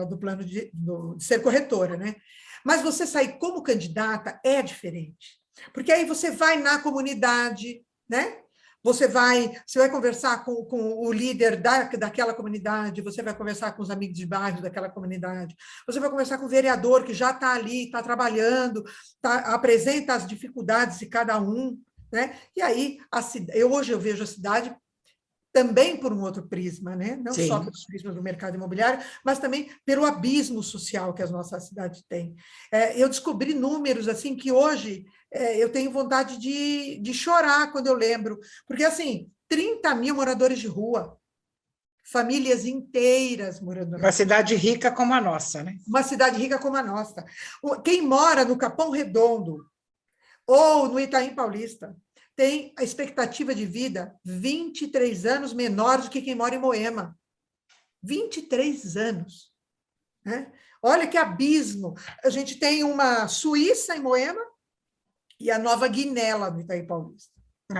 do plano de ser corretora, né? Mas você sair como candidata é diferente, porque aí você vai na comunidade, né? Você vai conversar com o líder daquela comunidade, você vai conversar com os amigos de bairro daquela comunidade, você vai conversar com o vereador que já está ali, está trabalhando, apresenta as dificuldades de cada um, né? E aí, hoje eu vejo a cidade também por um outro prisma, né? Não Sim. só pelo prisma do mercado imobiliário, mas também pelo abismo social que a nossa cidade tem. Eu descobri números assim que hoje eu tenho vontade de chorar quando eu lembro, porque assim, 30 mil moradores de rua, famílias inteiras morando na Uma cidade rica como a nossa, né? Uma cidade rica como a nossa. Quem mora no Capão Redondo ou no Itaim Paulista tem a expectativa de vida 23 anos menor do que quem mora em Moema. 23 anos. Né? Olha que abismo. A gente tem uma Suíça em Moema e a Nova Guiné lá no Itaim Paulista.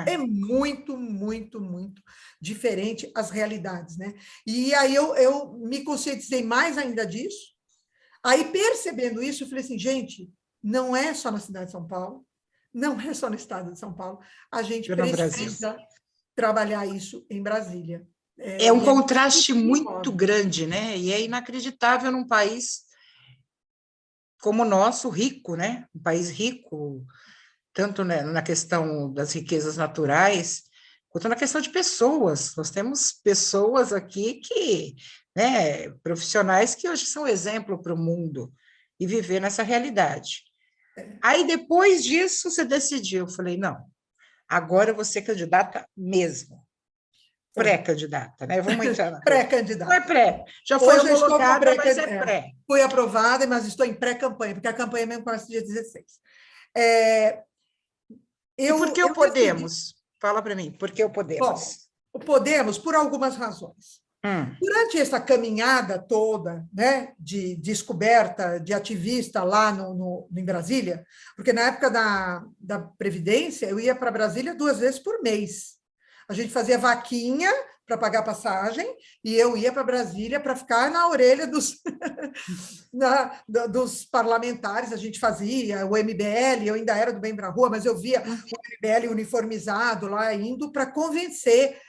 É muito, muito, muito diferente as realidades. Né? E aí eu me conscientizei mais ainda disso. Aí, percebendo isso, eu falei assim, gente, não é só na cidade de São Paulo, não é só no estado de São Paulo, a gente precisa trabalhar isso em Brasília. É um contraste muito grande, né? E é inacreditável num país como o nosso, rico, né? Um país rico, tanto na questão das riquezas naturais, quanto na questão de pessoas. Nós temos pessoas aqui que, né, profissionais que hoje são exemplo para o mundo e viver nessa realidade. Aí, depois disso, você decidiu. Eu falei, não, agora eu vou ser candidata mesmo. Pré-candidata, né? Vamos entrar na pré-candidata. Não é pré, já foi homologada, mas é pré. Fui aprovada, mas estou em pré-campanha, porque a campanha mesmo começa dia 16. E por que o Podemos? Fala para mim, por que o Podemos? Bom, o Podemos, por algumas razões. Durante essa caminhada toda, né, de descoberta, de ativista lá em Brasília, porque na época da Previdência, eu ia para Brasília 2 vezes por mês. A gente fazia vaquinha para pagar passagem e eu ia para Brasília para ficar na orelha dos parlamentares. A gente fazia o MBL, eu ainda era do Bem para a Rua, mas eu via o MBL uniformizado lá indo para convencer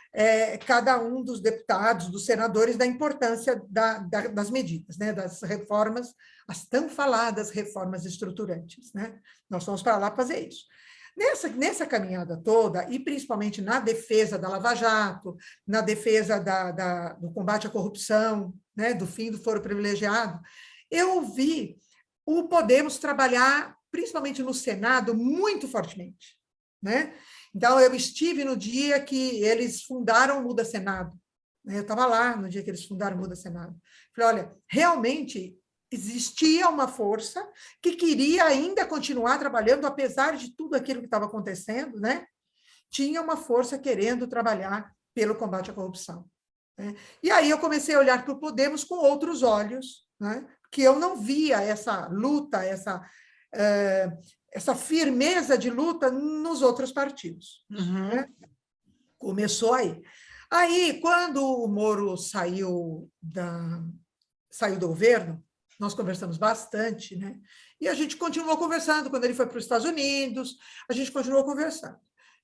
cada um dos deputados, dos senadores, da importância das medidas, né? Das reformas, as tão faladas reformas estruturantes, né? Nós fomos para lá fazer isso. Nessa caminhada toda, e principalmente na defesa da Lava Jato, na defesa do combate à corrupção, né, do fim do foro privilegiado, eu vi o Podemos trabalhar, principalmente no Senado, muito fortemente, né? Então, eu estive no dia que eles fundaram o Muda Senado, né? Eu estava lá no dia que eles fundaram o Muda Senado. Falei, olha, realmente existia uma força que queria ainda continuar trabalhando, apesar de tudo aquilo que estava acontecendo, né? Tinha uma força querendo trabalhar pelo combate à corrupção, né? E aí eu comecei a olhar para o Podemos com outros olhos, né? Que eu não via essa luta, essa firmeza de luta nos outros partidos. Uhum. Né? Começou aí. Aí, quando o Moro saiu do governo, nós conversamos bastante, né? E a gente continuou conversando. Quando ele foi para os Estados Unidos, a gente continuou conversando.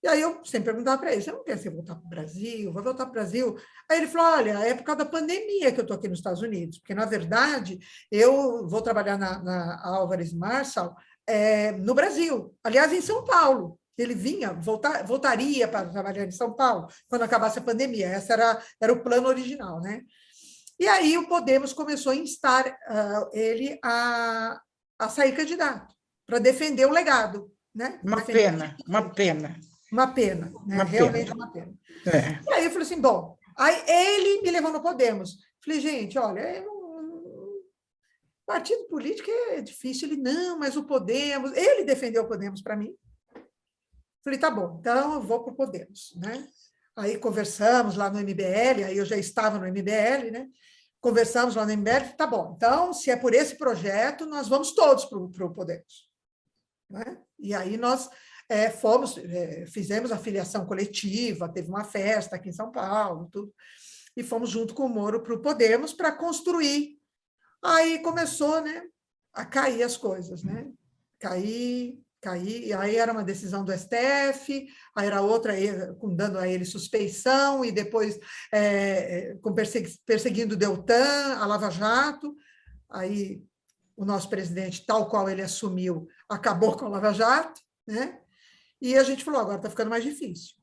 E aí eu sempre perguntava para ele, você não quer voltar para o Brasil? Vai voltar para o Brasil? Aí ele falou, olha, é por causa da pandemia que eu estou aqui nos Estados Unidos, porque, na verdade, eu vou trabalhar na Álvares Marshall no Brasil, aliás, em São Paulo. Ele voltaria para trabalhar em São Paulo quando acabasse a pandemia. Esse era o plano original, né? E aí o Podemos começou a instar ele a sair candidato, para defender o legado. Né? Uma pena. Uma pena, né? Realmente uma pena. É. E aí eu falei assim, bom, aí ele me levou no Podemos. Falei, gente, olha, partido político é difícil. Ele, não, mas o Podemos... Ele defendeu o Podemos para mim. Falei, tá bom, então eu vou para o Podemos, né? Aí conversamos lá no MBL, aí eu já estava no MBL, né? Conversamos lá no MBL, tá bom, então, se é por esse projeto, nós vamos todos para o Podemos. Né? E aí nós fizemos a filiação coletiva, teve uma festa aqui em São Paulo, tudo, e fomos junto com o Moro para o Podemos para construir. Aí começou, né, a cair as coisas, né? Cair, e aí era uma decisão do STF, aí era outra dando a ele suspeição, e depois perseguindo o Deltan, a Lava Jato. Aí o nosso presidente, tal qual ele assumiu, acabou com a Lava Jato, né? E a gente falou, agora está ficando mais difícil.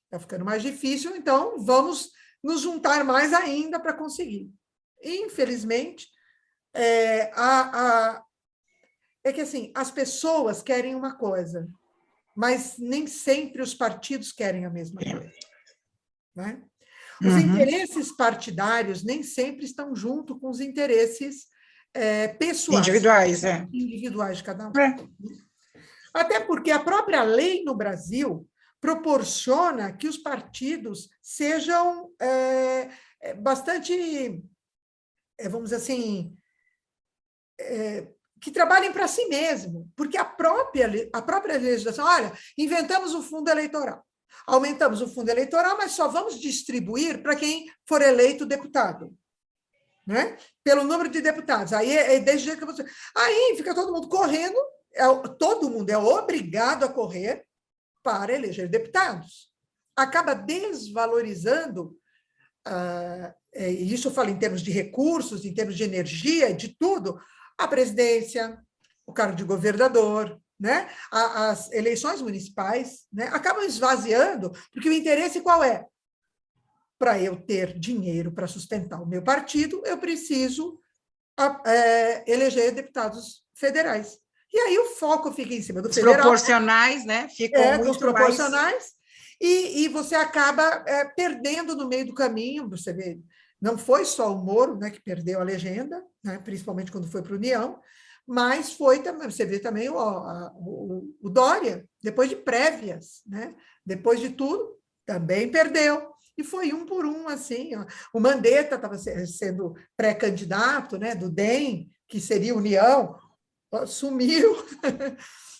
Está ficando mais difícil, então vamos nos juntar mais ainda para conseguir. Infelizmente, é que assim, as pessoas querem uma coisa, mas nem sempre os partidos querem a mesma coisa. Né? Os interesses partidários nem sempre estão junto com os interesses pessoais. Individuais de cada um. Até porque a própria lei no Brasil proporciona que os partidos sejam bastante, vamos dizer assim, que trabalhem para si mesmo, porque a própria legislação, olha, inventamos o fundo eleitoral, aumentamos o fundo eleitoral, mas só vamos distribuir para quem for eleito deputado, né? Pelo número de deputados. Aí desse jeito que você... Aí fica todo mundo correndo, todo mundo é obrigado a correr para eleger deputados. Acaba desvalorizando, isso eu falo em termos de recursos, em termos de energia, de tudo, a presidência, o cargo de governador, né? As eleições municipais, né? Acabam esvaziando, porque o interesse qual é? Para eu ter dinheiro para sustentar o meu partido, eu preciso eleger deputados federais. E aí o foco fica em cima do federal. Proporcionais, né? Ficam muito dos proporcionais, e você acaba perdendo no meio do caminho. Você vê, não foi só o Moro, né, que perdeu a legenda, né, principalmente quando foi para a União, mas foi também, você vê também o Dória, depois de prévias, né, depois de tudo, também perdeu. E foi um por um, assim. Ó. O Mandetta estava sendo pré-candidato, né, do DEM, que seria União, sumiu,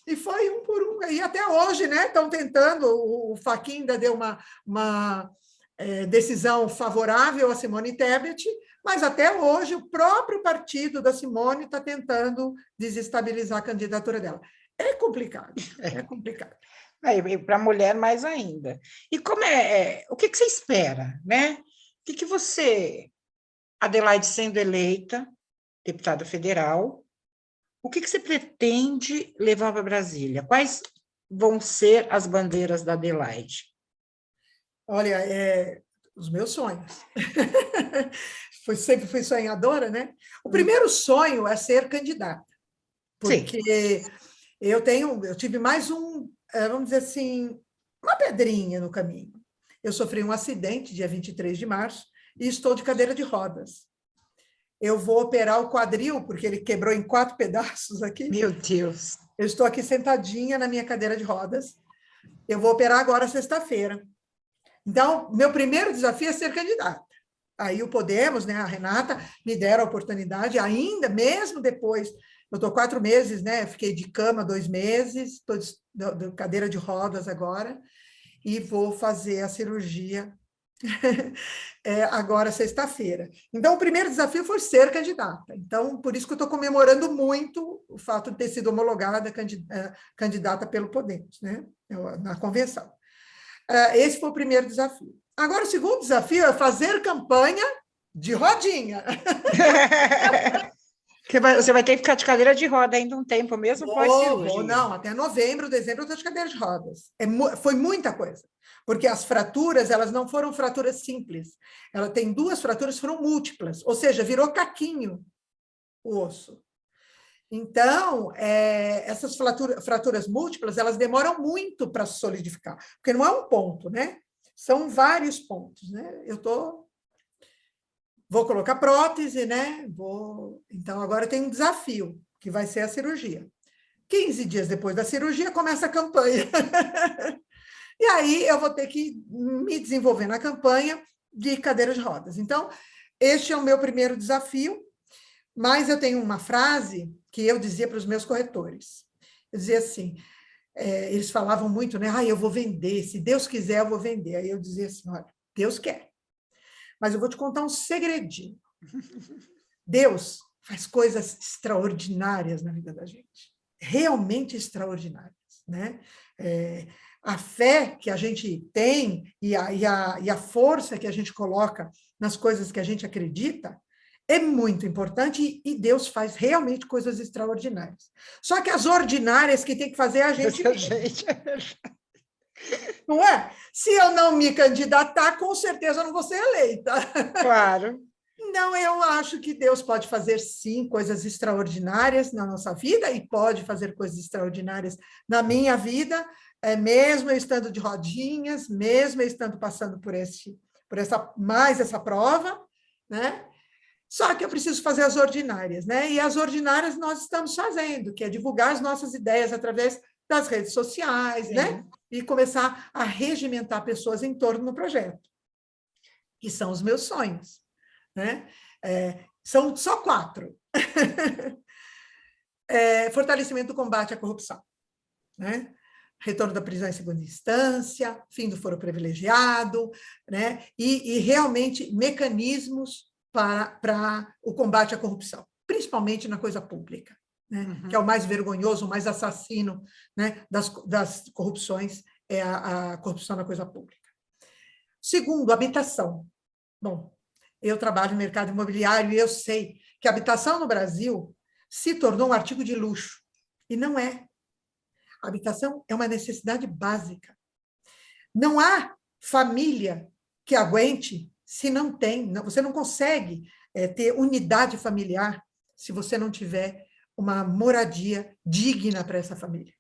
e foi um por um. E até hoje, né, estão tentando, o Fachin ainda deu uma decisão favorável a Simone Tebet, mas até hoje o próprio partido da Simone está tentando desestabilizar a candidatura dela. É complicado, é complicado. E para a mulher mais ainda. E como o que você espera, né? O que você, Adelaide, sendo eleita deputada federal, o que você pretende levar para Brasília? Quais vão ser as bandeiras da Adelaide? Olha, os meus sonhos. Sempre fui sonhadora, né? O primeiro sonho é ser candidata, Sim. porque eu tive mais vamos dizer assim, uma pedrinha no caminho. Eu sofri um acidente dia 23 de março e estou de cadeira de rodas. Eu vou operar o quadril, porque ele quebrou em 4 pedaços aqui. Meu Deus. Eu estou aqui sentadinha na minha cadeira de rodas. Eu vou operar agora sexta-feira. Então, meu primeiro desafio é ser candidata. Aí o Podemos, né, a Renata, me deram a oportunidade, ainda, mesmo depois, eu estou 4 meses, né, fiquei de cama 2 meses, estou de cadeira de rodas agora, e vou fazer a cirurgia agora, sexta-feira. Então, o primeiro desafio foi ser candidata. Então, por isso que eu estou comemorando muito o fato de ter sido homologada candidata pelo Podemos, né, na convenção. Esse foi o primeiro desafio. Agora, o segundo desafio é fazer campanha de rodinha. Você vai ter que ficar de cadeira de roda ainda um tempo, mesmo pós-cirurgia. Não, até novembro, dezembro, eu estou de cadeira de rodas. Foi muita coisa, porque as fraturas, elas não foram fraturas simples. Ela tem 2 fraturas, foram múltiplas, ou seja, virou caquinho o osso. Então, essas fraturas múltiplas, elas demoram muito para solidificar, porque não é um ponto, né? São vários pontos, né? Vou colocar prótese, né? Então, agora tem um desafio, que vai ser a cirurgia. 15 dias depois da cirurgia, começa a campanha. E aí, eu vou ter que me desenvolver na campanha de cadeira de rodas. Então, este é o meu primeiro desafio, mas eu tenho uma frase que eu dizia para os meus corretores. Eu dizia assim, eles falavam muito, né? Eu vou vender, se Deus quiser, eu vou vender. Aí eu dizia assim, olha, Deus quer. Mas eu vou te contar um segredinho. Deus faz coisas extraordinárias na vida da gente. Realmente extraordinárias, né? A fé que a gente tem e a força que a gente coloca nas coisas que a gente acredita é muito importante e Deus faz realmente coisas extraordinárias. Só que as ordinárias que tem que fazer é a gente mesmo. Não é? Se eu não me candidatar, com certeza eu não vou ser eleita. Claro. Não, eu acho que Deus pode fazer, sim, coisas extraordinárias na nossa vida e pode fazer coisas extraordinárias na minha vida, mesmo eu estando de rodinhas, mesmo eu estando passando por essa prova, né? Só que eu preciso fazer as ordinárias, né? E as ordinárias nós estamos fazendo, que é divulgar as nossas ideias através das redes sociais, né? E começar a regimentar pessoas em torno do projeto, que são os meus sonhos, né? São só 4. Fortalecimento do combate à corrupção, né? Retorno da prisão em segunda instância, fim do foro privilegiado, né? E realmente mecanismos para o combate à corrupção, principalmente na coisa pública, né? Que é o mais vergonhoso, o mais assassino, né? das corrupções, é a corrupção na coisa pública. Segundo, habitação. Bom, eu trabalho no mercado imobiliário e eu sei que a habitação no Brasil se tornou um artigo de luxo, e não é. A habitação é uma necessidade básica. Não há família que aguente se não tem. Você não consegue ter unidade familiar se você não tiver uma moradia digna para essa família.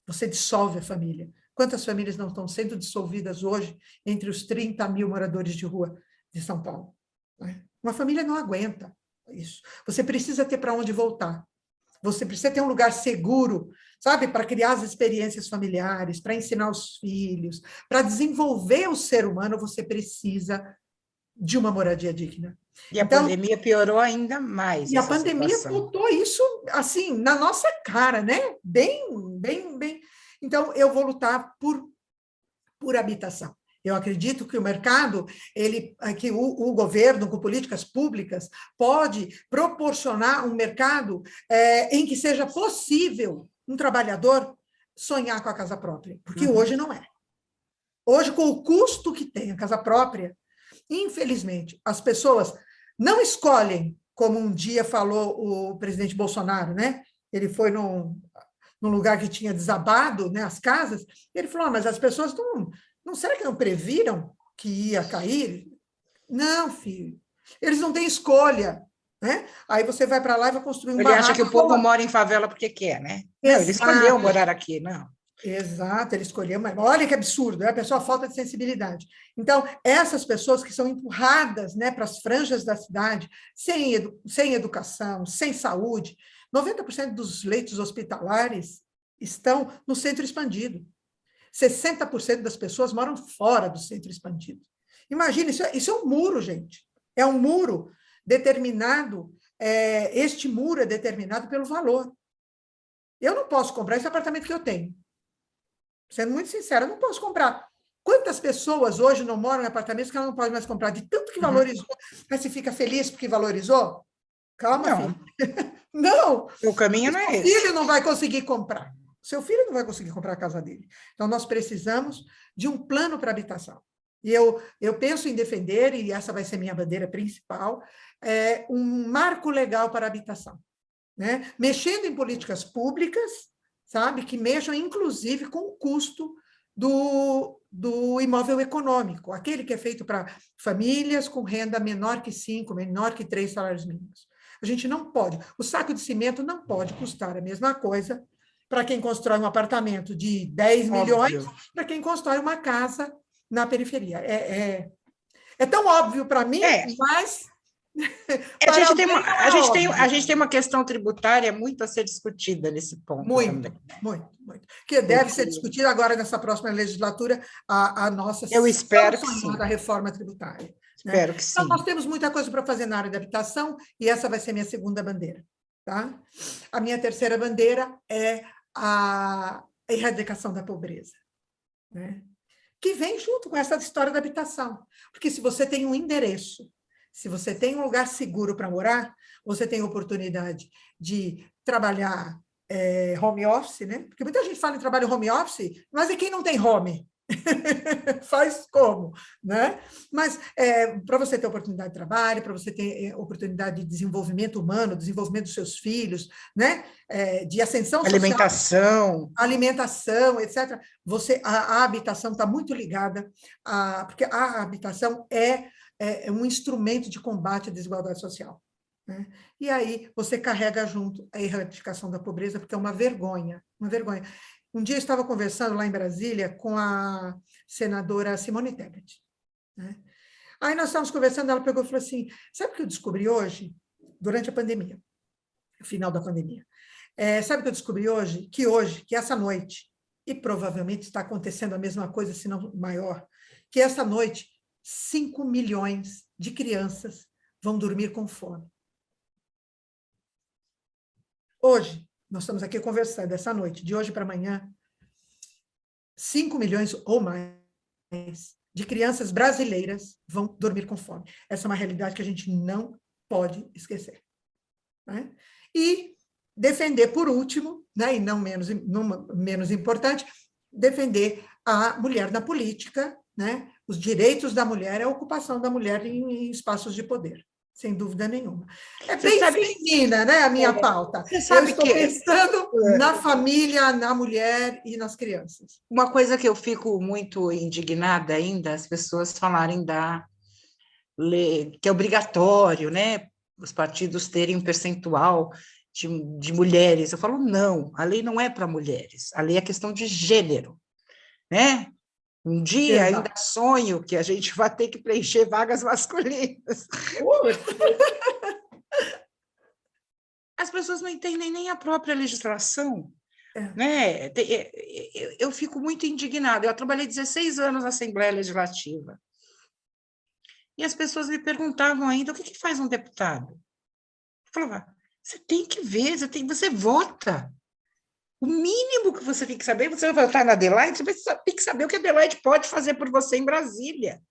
Você dissolve a família. Quantas famílias não estão sendo dissolvidas hoje entre os 30 mil moradores de rua de São Paulo? Uma família não aguenta isso. Você precisa ter para onde voltar. Você precisa ter um lugar seguro, sabe, para criar as experiências familiares, para ensinar os filhos, para desenvolver o ser humano, você precisa de uma moradia digna. E a pandemia piorou ainda mais. E a pandemia botou isso assim na nossa cara, né? Bem. Então, eu vou lutar por habitação. Eu acredito que o mercado, que o governo, com políticas públicas, pode proporcionar um mercado em que seja possível um trabalhador sonhar com a casa própria, porque hoje não é. Hoje, com o custo que tem a casa própria, infelizmente, as pessoas não escolhem, como um dia falou o presidente Bolsonaro, né? Ele foi num lugar que tinha desabado, né, as casas, ele falou, mas as pessoas não será que não previram que ia cair? Não, filho, eles não têm escolha, né? Aí você vai para lá e vai construir um Ele acha barraco. que o povo mora em favela porque quer, né? Não, ele escolheu morar aqui, não. Exato, ele escolheu, mas olha que absurdo, é a pessoa falta de sensibilidade. Então, essas pessoas que são empurradas, né, para as franjas da cidade, sem educação, sem saúde, 90% dos leitos hospitalares estão no centro expandido. 60% das pessoas moram fora do centro expandido. Imagina, isso é um muro, gente. É um muro determinado, este muro é determinado pelo valor. Eu não posso comprar esse apartamento que eu tenho. Sendo muito sincera, eu não posso comprar. Quantas pessoas hoje não moram em apartamentos que ela não pode mais comprar, de tanto que valorizou? Mas você fica feliz porque valorizou? Calma, Não. filho. Não. O caminho não é esse. Seu filho não vai conseguir comprar. Seu filho não vai conseguir comprar a casa dele. Então, nós precisamos de um plano para habitação. E eu penso em defender, e essa vai ser minha bandeira principal, um marco legal para a habitação, né? Mexendo em políticas públicas, sabe, que mexam, inclusive, com o custo do imóvel econômico, aquele que é feito para famílias com renda menor que 5, menor que 3 salários mínimos. A gente não pode, o saco de cimento não pode custar a mesma coisa para quem constrói um apartamento de 10 milhões, para quem constrói uma casa na periferia. É tão óbvio para mim, mas... A gente tem uma questão tributária muito a ser discutida nesse ponto também. Muito. Que deve ser discutida agora nessa próxima legislatura, a nossa reforma tributária. Espero que sim. Então, nós temos muita coisa para fazer na área da habitação, e essa vai ser minha segunda bandeira. Tá? A minha terceira bandeira é a erradicação da pobreza, né? Que vem junto com essa história da habitação. Porque se você tem um endereço, se você tem um lugar seguro para morar, você tem oportunidade de trabalhar home office, né? Porque muita gente fala em trabalho home office, mas é quem não tem home. Faz como, né? Mas para você ter oportunidade de trabalho, para você ter oportunidade de desenvolvimento humano, desenvolvimento dos seus filhos, né? De ascensão social, alimentação, etc. A habitação está muito ligada, porque a habitação é um instrumento de combate à desigualdade social, né? E aí você carrega junto a erradicação da pobreza, porque é uma vergonha, uma vergonha. Um dia eu estava conversando lá em Brasília com a senadora Simone Tebet, né? Aí nós estávamos conversando, ela pegou e falou assim, sabe o que eu descobri hoje, durante a pandemia, no final da pandemia? Sabe o que eu descobri hoje? Que essa noite, e provavelmente está acontecendo a mesma coisa, se não maior, que essa noite 5 milhões de crianças vão dormir com fome. Hoje, nós estamos aqui conversando, essa noite, de hoje para amanhã, 5 milhões ou mais de crianças brasileiras vão dormir com fome. Essa é uma realidade que a gente não pode esquecer, né? E defender, por último, né, e não menos importante, defender a mulher na política, né? Os direitos da mulher, a ocupação da mulher em espaços de poder, sem dúvida nenhuma. É bem feminina, né, a minha pauta. Eu estou pensando na família, na mulher e nas crianças. Uma coisa que eu fico muito indignada ainda, as pessoas falarem que é obrigatório, né, os partidos terem um percentual de mulheres. Eu falo, não, a lei não é para mulheres, a lei é questão de gênero, né? Um dia ainda sonho que a gente vai ter que preencher vagas masculinas. As pessoas não entendem nem a própria legislação, né? Eu fico muito indignada. Eu trabalhei 16 anos na Assembleia Legislativa. E as pessoas me perguntavam ainda, o que faz um deputado? Eu falava, você tem que ver, você vota. O mínimo que você tem que saber, você vai votar na Adelaide, você tem que saber o que a Adelaide pode fazer por você em Brasília.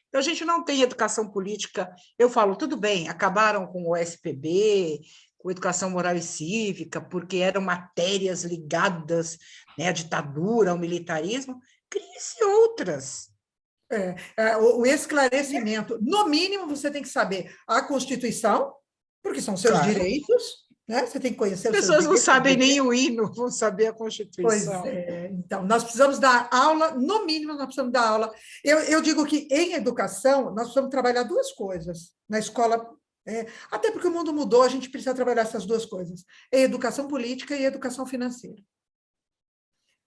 Então, a gente não tem educação política. Eu falo, tudo bem, acabaram com o SPB, com educação moral e cívica, porque eram matérias ligadas, né, à ditadura, ao militarismo, crie-se outras. O esclarecimento, no mínimo, você tem que saber a Constituição, porque são seus Claro. direitos, né? Você tem que conhecer As os seus pessoas não direitos. sabem nem o hino, vão saber a Pois Constituição. é, então, nós precisamos dar aula, no mínimo, nós precisamos dar aula. Eu digo que, em educação, nós precisamos trabalhar duas coisas. Na escola, até porque o mundo mudou, a gente precisa trabalhar essas duas coisas. Educação política e educação financeira.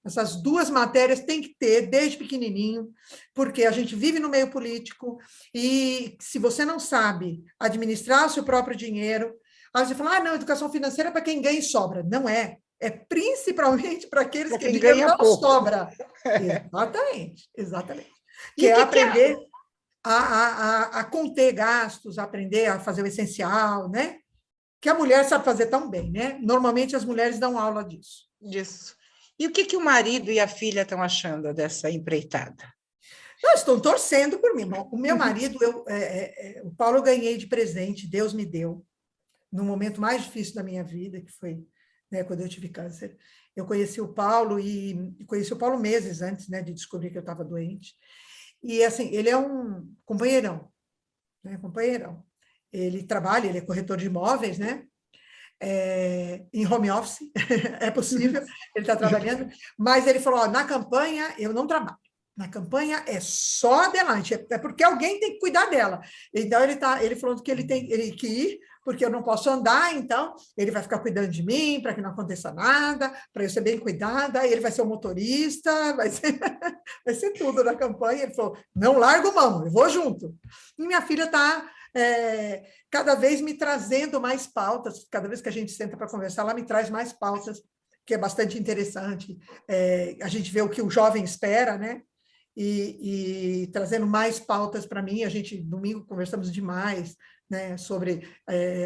Essas duas matérias tem que ter desde pequenininho, porque a gente vive no meio político e se você não sabe administrar o seu próprio dinheiro, aí você fala, não, educação financeira é para quem ganha e sobra. Não é. É principalmente para aqueles que o dinheiro ganha não pouco. sobra. Exatamente, exatamente. Que é aprender a conter gastos, aprender a fazer o essencial, né? Que a mulher sabe fazer tão bem, né? Normalmente as mulheres dão aula disso. Disso. E o que o marido e a filha estão achando dessa empreitada? Não, estão torcendo por mim. O meu marido, o Paulo eu ganhei de presente, Deus me deu, no momento mais difícil da minha vida, que foi, né, quando eu tive câncer. Eu conheci o Paulo e conheci o Paulo meses antes, né, de descobrir que eu estava doente. E, assim, ele é um companheirão, né, companheirão. Ele trabalha, ele é corretor de imóveis, né? Em home office, é possível, ele está trabalhando, mas ele falou, na campanha eu não trabalho, na campanha é só adelante, é porque alguém tem que cuidar dela. Então, ele falou que ele tem que ir, porque eu não posso andar, então ele vai ficar cuidando de mim, para que não aconteça nada, para eu ser bem cuidada, aí ele vai ser o motorista, vai ser tudo na campanha. Ele falou, não largo mão, eu vou junto. E minha filha está cada vez me trazendo mais pautas, cada vez que a gente senta para conversar, ela me traz mais pautas, que é bastante interessante. A gente vê o que o jovem espera, né? E trazendo mais pautas para mim. A gente, domingo, conversamos demais, né, sobre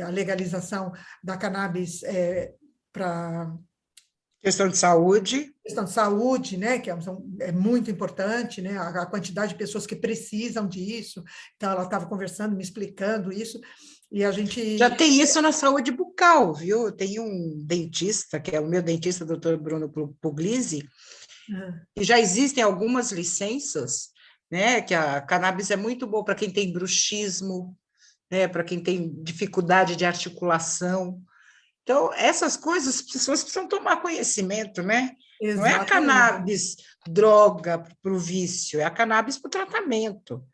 a legalização da cannabis para... Questão de saúde. Questão de saúde, né, que é muito importante, né, a quantidade de pessoas que precisam disso. Então, ela estava conversando, me explicando isso, e a gente... Já tem isso na saúde bucal, viu? Tem um dentista, que é o meu dentista, o doutor Bruno Puglisi, e já existem algumas licenças, né, que a cannabis é muito boa para quem tem bruxismo, né, para quem tem dificuldade de articulação. Então, essas coisas, as pessoas precisam tomar conhecimento, né? Exatamente. Não é a cannabis droga para o vício, é a cannabis para o tratamento.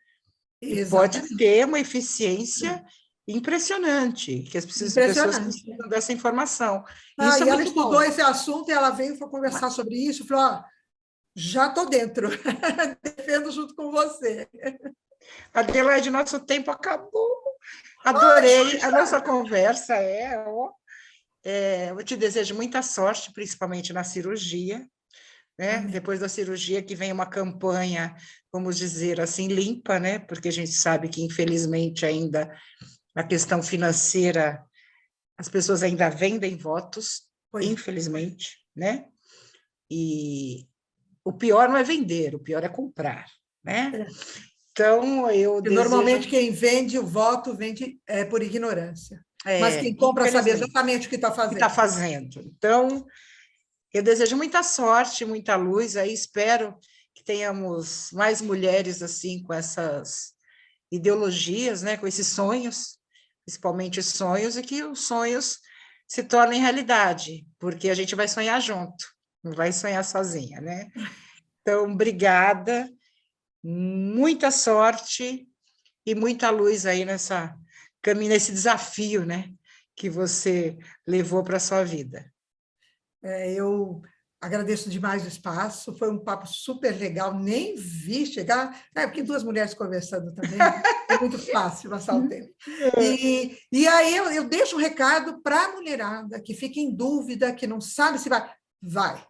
E pode ter uma eficiência impressionante, que as pessoas precisam dessa informação. Isso e ela estudou esse assunto e ela veio para conversar sobre isso, falou, já estou dentro, defendo junto com você. Adelaide, nosso tempo acabou. Adorei a nossa conversa. Eu te desejo muita sorte, principalmente na cirurgia, né? Depois da cirurgia que vem uma campanha, vamos dizer assim, limpa, né? Porque a gente sabe que, infelizmente, ainda a questão financeira, as pessoas ainda vendem votos, infelizmente, né? E o pior não é vender, o pior é comprar, né? Então, normalmente quem vende o voto vende por ignorância. Mas quem compra sabe exatamente o que está fazendo. Então, eu desejo muita sorte, muita luz, aí espero que tenhamos mais mulheres assim, com essas ideologias, né, com esses sonhos, principalmente sonhos, e que os sonhos se tornem realidade, porque a gente vai sonhar junto, não vai sonhar sozinha, né? Então, obrigada, muita sorte e muita luz aí nesse desafio, né, que você levou para a sua vida. Eu agradeço demais o espaço, foi um papo super legal, nem vi chegar, porque duas mulheres conversando também, é muito fácil passar o tempo. E aí eu deixo um recado para a mulherada que fica em dúvida, que não sabe se vai,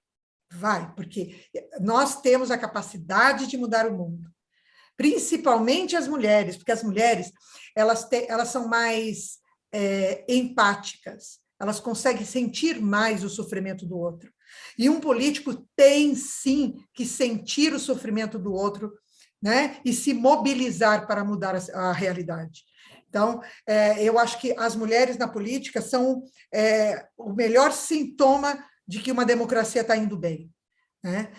porque nós temos a capacidade de mudar o mundo. Principalmente as mulheres, porque as mulheres elas são mais empáticas, elas conseguem sentir mais o sofrimento do outro. E um político tem, sim, que sentir o sofrimento do outro, né? E se mobilizar para mudar a realidade. Então, eu acho que as mulheres na política são o melhor sintoma de que uma democracia está indo bem, né?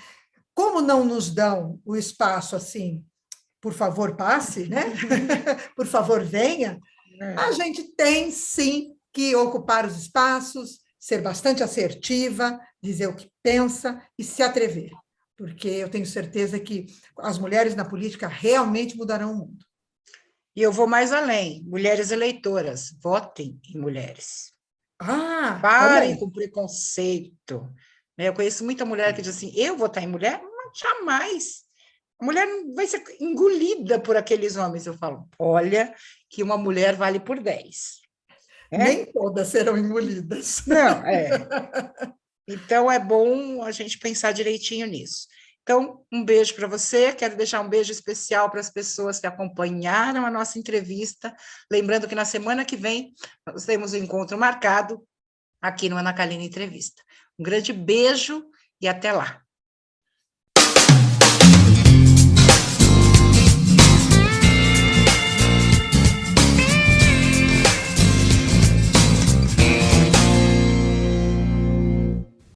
Como não nos dão o espaço assim, por favor, passe, né? Por favor, venha, a gente tem sim que ocupar os espaços, ser bastante assertiva, dizer o que pensa e se atrever, porque eu tenho certeza que as mulheres na política realmente mudarão o mundo. E eu vou mais além, mulheres eleitoras, votem em mulheres. Olha Parem aí. com preconceito. Né? Eu conheço muita mulher que diz assim, eu votar em mulher? Jamais. A mulher não vai ser engolida por aqueles homens. Eu falo, olha que uma mulher vale por 10. Nem todas serão engolidas. Não, Então, é bom a gente pensar direitinho nisso. Então, um beijo para você. Quero deixar um beijo especial para as pessoas que acompanharam a nossa entrevista. Lembrando que na semana que vem nós temos um encontro marcado aqui no Ana Kaline Entrevista. Um grande beijo e até lá.